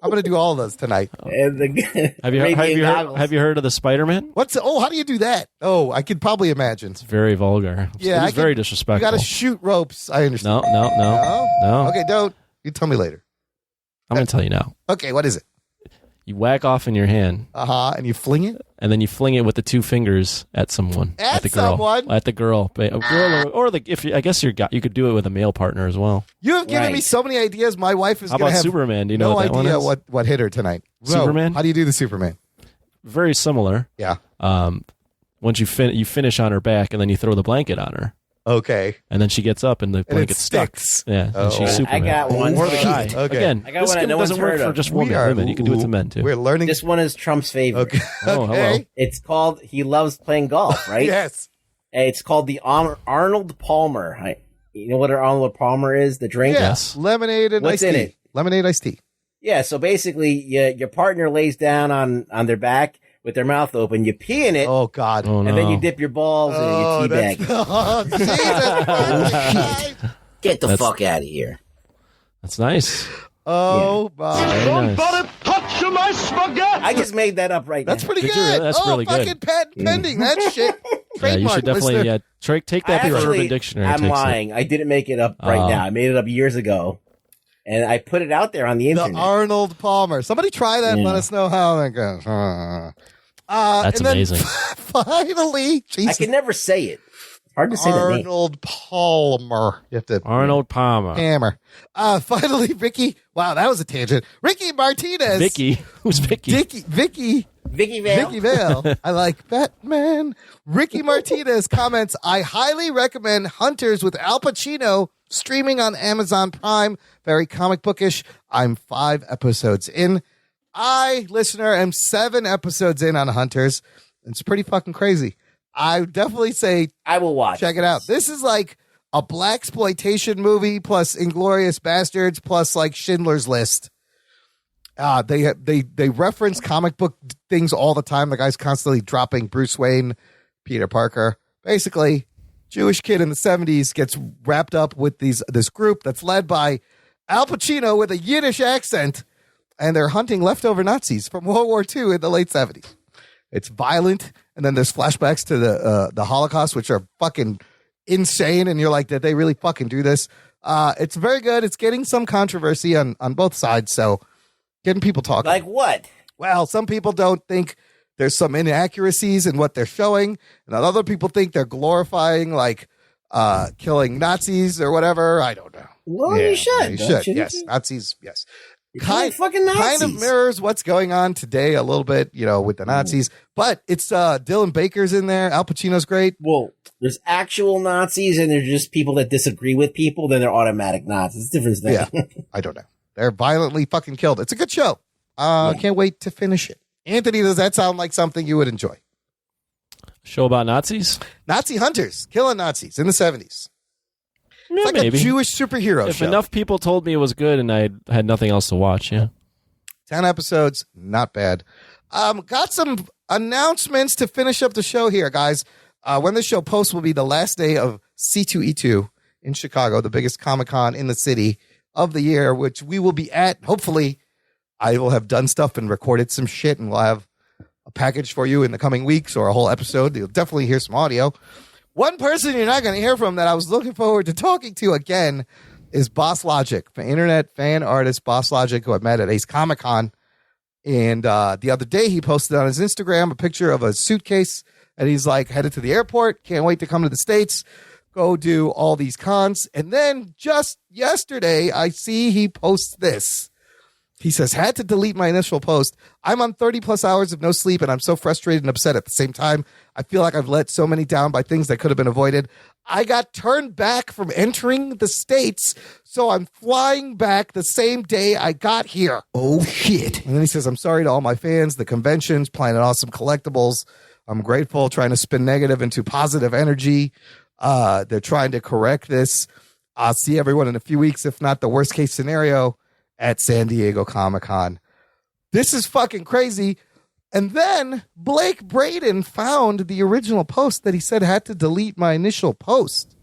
I'm going to do all of those tonight. Have you heard of the Spider-Man? How do you do that? Oh, I could probably imagine. It's very vulgar. Yeah, it's very disrespectful. You got to shoot ropes. I understand. No. Okay, don't. You tell me later. I'm going to tell you now. Okay, what is it? You whack off in your hand. And you fling it? And then you fling it with the two fingers at someone. At the girl. someone? At the girl. I guess you could do it with a male partner as well. You have given me so many ideas. My wife is going to have Superman? Do you know no what that idea one is? what hit her tonight. Superman? How do you do the Superman? Very similar. Yeah. Once you finish on her back, and then you throw the blanket on her. Okay. And then she gets up, and the blanket's stuck. Yeah. And she's Superman. I got one. Or the guy. Okay. Again, I got one that no one's doesn't work heard for of. just women. You can do it to men too. We're learning. This one is Trump's favorite. Okay. Oh, hello. It's called He Loves Playing Golf, right? Yes. It's called the Arnold Palmer. You know what an Arnold Palmer is? The drink? Yes. Lemonade and What's iced in tea. it? Lemonade iced tea. Yeah, so basically your partner lays down on their back with their mouth open. You pee in it. Oh, God. Oh, and then you dip your balls in your tea bag. Get the fuck out of here. That's nice. Oh, my. Very nice. touch my spaghetti. I just made that up right That's now. pretty Did good. you? That's really good. Fucking patent pending. That shit. Yeah, you should definitely listener. take that to Urban Dictionary. I'm takes it. lying. I didn't make it up right now. I made it up years ago. And I put it out there on the internet. The Arnold Palmer. Somebody try that and let us know how that goes. That's amazing. Finally, Jesus. I can never say it. Hard to say that name. Arnold Palmer. You have to Arnold Palmer. hammer. Finally, Ricky. Wow, that was a tangent. Ricky Martinez. Vicky. Who's Vicky? Vicky Vale. Vicky Vale. I like Batman. Ricky Martinez comments, I highly recommend Hunters with Al Pacino streaming on Amazon Prime. Very comic bookish. I'm 5 episodes in. I, listener, am 7 episodes in on Hunters. It's pretty fucking crazy. I would definitely say I will watch. Check it out. This is like a blaxploitation movie plus Inglourious Bastards plus like Schindler's List. They reference comic book things all the time. The guy's constantly dropping Bruce Wayne, Peter Parker. Basically, Jewish kid in the 70s gets wrapped up with this group that's led by Al Pacino with a Yiddish accent, and they're hunting leftover Nazis from World War II in the late 70s. It's violent, and then there's flashbacks to the Holocaust, which are fucking insane, and you're like, did they really fucking do this? It's very good. It's getting some controversy on both sides, so getting people talking. Like what? Well, some people don't think there's some inaccuracies in what they're showing, and other people think they're glorifying, like, killing Nazis or whatever. I don't know. Well, you should. You should. Yes, Nazis, yes. Fucking Nazis. Kind of mirrors what's going on today a little bit, with the Nazis. But it's Dylan Baker's in there. Al Pacino's great. Well, there's actual Nazis and there's just people that disagree with people. Then they're automatic Nazis. It's a different thing. Yeah, I don't know. They're violently fucking killed. It's a good show. I can't wait to finish it. Anthony, does that sound like something you would enjoy? Show about Nazis? Nazi hunters killing Nazis in the 70s. It's like maybe. a Jewish superhero if show. Enough people told me it was good and I had nothing else to watch, yeah. 10 episodes, not bad. Got some announcements to finish up the show here, guys. When the show posts will be the last day of C2E2 in Chicago, the biggest Comic-Con in the city of the year, which we will be at. Hopefully, I will have done stuff and recorded some shit, and we'll have a package for you in the coming weeks or a whole episode. You'll definitely hear some audio. One person you're not going to hear from that I was looking forward to talking to again is Boss Logic, internet fan artist Boss Logic, who I met at Ace Comic Con. And the other day he posted on his Instagram a picture of a suitcase, and he's like, headed to the airport, can't wait to come to the States, go do all these cons. And then just yesterday, I see he posts this. He says, had to delete my initial post. I'm on 30 plus hours of no sleep, and I'm so frustrated and upset at the same time. I feel like I've let so many down by things that could have been avoided. I got turned back from entering the States, so I'm flying back the same day I got here. Oh, shit. And then he says, I'm sorry to all my fans, the conventions, planning awesome collectibles. I'm grateful, trying to spin negative into positive energy. They're trying to correct this. I'll see everyone in a few weeks, if not the worst case scenario, at San Diego Comic-Con. This is fucking crazy. And then Blake Braden found the original post that he said had to delete my initial post.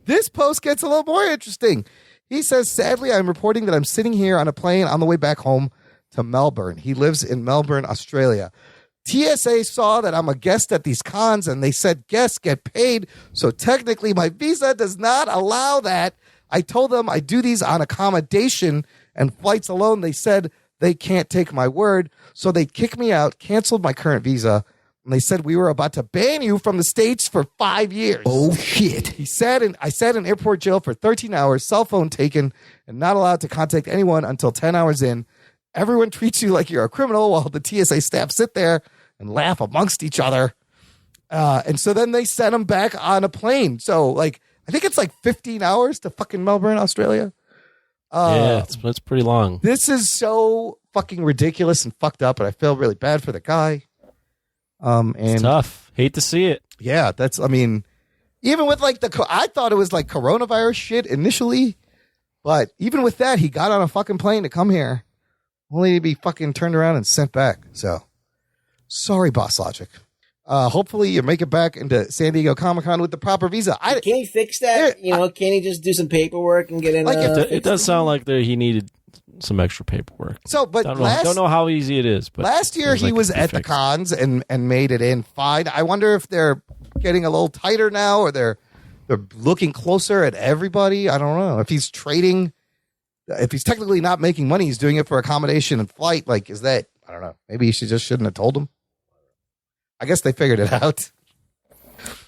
This post gets a little more interesting. He says, sadly, I'm reporting that I'm sitting here on a plane on the way back home to Melbourne. He lives in Melbourne, Australia. TSA saw that I'm a guest at these cons, and they said guests get paid. So technically, my visa does not allow that. I told them I do these on accommodation and flights alone. They said they can't take my word. So they kicked me out, canceled my current visa, and they said we were about to ban you from the States for 5 years. Oh, shit. I sat in airport jail for 13 hours, cell phone taken, and not allowed to contact anyone until 10 hours in. Everyone treats you like you're a criminal while the TSA staff sit there and laugh amongst each other. And so then they sent him back on a plane. So, I think it's 15 hours to fucking Melbourne, Australia. Yeah, it's pretty long. This is so fucking ridiculous and fucked up, and I feel really bad for the guy. And it's tough. Hate to see it. Yeah, even with I thought it was coronavirus shit initially, but even with that, he got on a fucking plane to come here, only to be fucking turned around and sent back. So, sorry, Boss Logic. Hopefully you make it back into San Diego Comic-Con with the proper visa. Can he fix that? Can he just do some paperwork and get in? It does sound like he needed some extra paperwork. So, but don't know how easy it is. But last year he was at the cons and made it in fine. I wonder if they're getting a little tighter now, or they're looking closer at everybody. I don't know if he's trading. If he's technically not making money, he's doing it for accommodation and flight. Is that? I don't know. Maybe he shouldn't have told him. I guess they figured it out.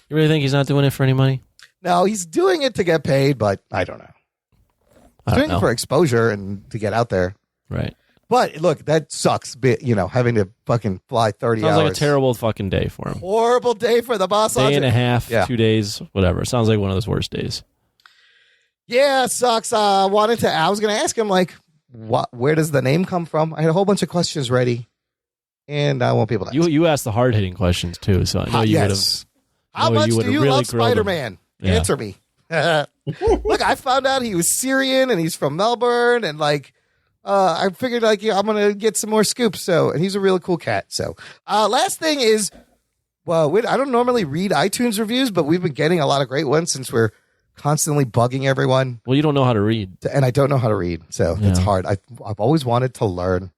You really think he's not doing it for any money? No, he's doing it to get paid, but I don't know. He's doing it for exposure and to get out there. Right. But look, that sucks, having to fucking fly 30 hours. Sounds like a terrible fucking day for him. Horrible day for the Boss Logic. Day and a half, 2 days, whatever. Sounds like one of those worst days. Yeah, it sucks. I was going to ask him, where does the name come from? I had a whole bunch of questions ready. and I won't be able to answer. You asked the hard-hitting questions, too, so I know you would have... How much do you really love Spider-Man? Yeah. Answer me. Look, I found out he was Syrian and he's from Melbourne, and like I figured like I'm gonna get some more scoops. So, and he's a really cool cat. So, last thing is, well, I don't normally read iTunes reviews, but we've been getting a lot of great ones since we're constantly bugging everyone. Well, you don't know how to read, and I don't know how to read, so it's hard. I've always wanted to learn.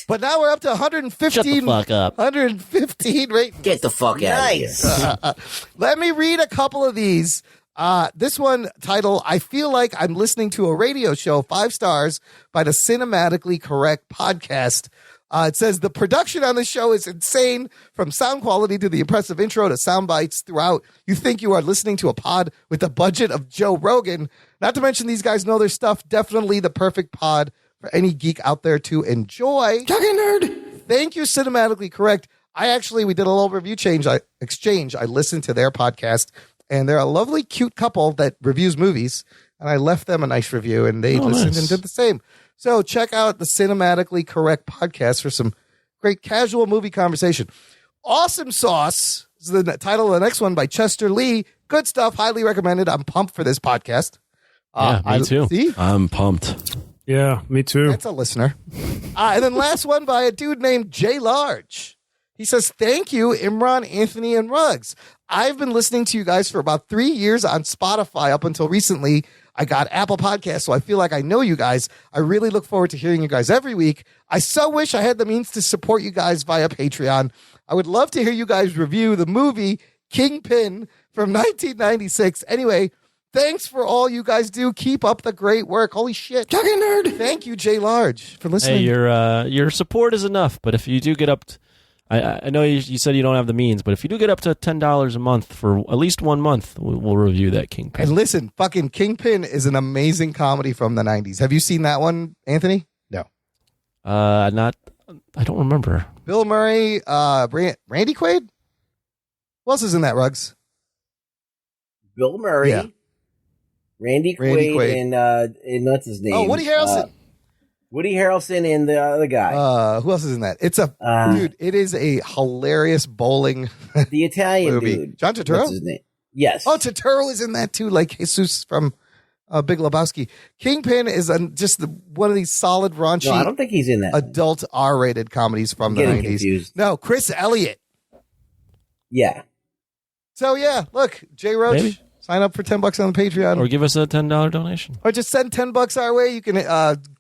But now we're up to 115. Shut the fuck up. 115 ratings. Get the fuck out of here. Let me read a couple of these. This one title, I feel like I'm listening to a radio show, 5 stars by the Cinematically Correct podcast. It says the production on the show is insane, from sound quality to the impressive intro to sound bites throughout. You think you are listening to a pod with the budget of Joe Rogan. Not to mention these guys know their stuff. Definitely the perfect pod for any geek out there to enjoy. Talking nerd. Thank you, Cinematically Correct. We did a little review exchange. I listened to their podcast, and they're a lovely, cute couple that reviews movies. And I left them a nice review, and they listened and did the same. So check out the Cinematically Correct podcast for some great casual movie conversation. Awesome Sauce is the title of the next one by Chester Lee. Good stuff. Highly recommended. I'm pumped for this podcast. Me too. See? I'm pumped. Yeah, me too. That's a listener. And then last one by a dude named Jay Large. He says, thank you, Imran, Anthony, and Ruggs. I've been listening to you guys for about 3 years on Spotify. Up until recently, I got Apple Podcasts, so I feel like I know you guys. I really look forward to hearing you guys every week. I so wish I had the means to support you guys via Patreon. I would love to hear you guys review the movie Kingpin from 1996. Anyway, thanks for all you guys do. Keep up the great work. Holy shit. Talking nerd. Thank you, Jay Large, for listening. Hey, your support is enough, but if you do get up... I know you said you don't have the means, but if you do get up to $10 a month for at least 1 month, we'll review that Kingpin. And listen, fucking Kingpin is an amazing comedy from the 90s. Have you seen that one, Anthony? No. I don't remember. Bill Murray, Randy Quaid? Who else is in that, Ruggs? Bill Murray. Yeah. Randy Quaid. And what's his name? Oh, Woody Harrelson. Woody Harrelson and the other guy. Who else is in that? It's dude. It is a hilarious bowling. The Italian movie. dude. John Turturro. What's his name? Yes. Oh, Turturro is in that too, like Jesus from Big Lebowski. Kingpin is just one of these solid raunchy. No, I don't think he's in that. Adult R-rated comedies from the 90s. Confused. No, Chris Elliott. Yeah. So yeah, look, Jay Roach. Maybe. Sign up for $10 on the Patreon. Or give us a $10 donation. Or just send $10 our way. You can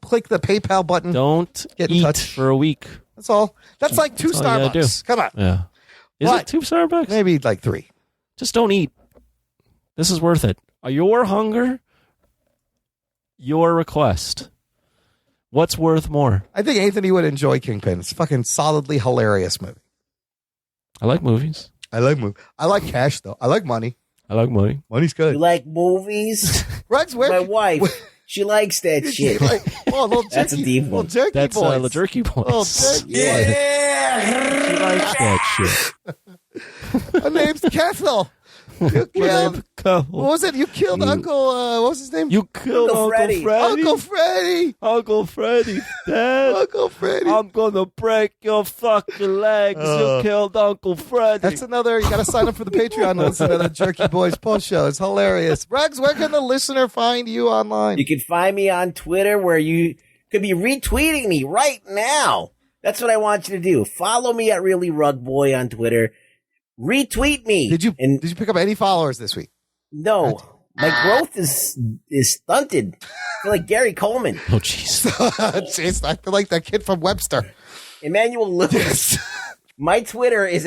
click the PayPal button. Don't get in eat touch for a week. That's all. That's like 2 That's all you gotta Starbucks. do. Come on. Yeah. Is it 2 Starbucks? Maybe like 3. Just don't eat. This is worth it. Your hunger, your request. What's worth more? I think Anthony would enjoy Kingpin. It's a fucking solidly hilarious movie. I like movies. I like cash, though. I like money. I like money. Money's good. You like movies? Ruggs, My wife, she likes that shit. That's a deep one. That's boys. the jerky boys. Little jerky Yeah. She likes that shit. Her name's Kessel. You killed. What was it? You killed Uncle. What was his name? You killed Uncle Freddy. Uncle Freddy. Uncle Freddy's dead. Uncle Freddy. I'm gonna break your fucking legs. You killed Uncle Freddy. That's another. You got to sign up for the Patreon to listen to the Jerky Boys post show. It's hilarious. Ruggs, where can the listener find you online? You can find me on Twitter, where you could be retweeting me right now. That's what I want you to do. Follow me at Really Rug Boy on Twitter. Retweet me. Did you pick up any followers this week? No. My growth is stunted. I feel like Gary Coleman. Oh, jeez. Jeez, I feel like that kid from Webster. Emmanuel Lewis. My Twitter is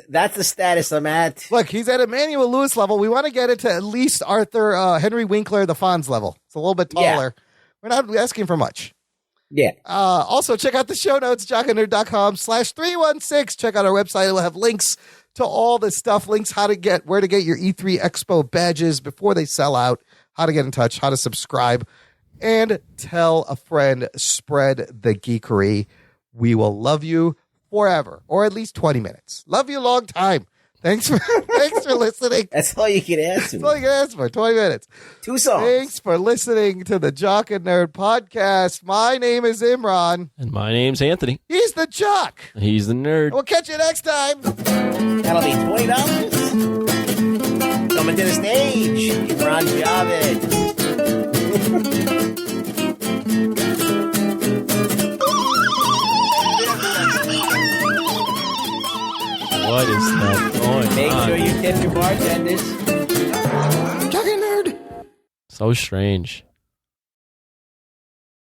that's the status I'm at. Look, he's at Emmanuel Lewis level. We want to get it to at least Arthur Henry Winkler, the Fonz level. It's a little bit taller. Yeah. We're not asking for much. Yeah. Also, check out the show notes, jockandnerd.com/316. Check out our website. It'll have links to all this stuff, links where to get your E3 Expo badges before they sell out, how to get in touch, how to subscribe, and tell a friend, spread the geekery. We will love you forever, or at least 20 minutes. Love you long time. Thanks for listening. That's all you can ask That's all you can ask for. 20 minutes. 2 songs. Thanks for listening to the Jock and Nerd podcast. My name is Imran. And my name's Anthony. He's the Jock. He's the nerd. We'll catch you next time. That'll be $20. Coming to the stage, Imran Javed. What is that going Make on? sure you tip your bartenders. Jock and Nerd. So strange.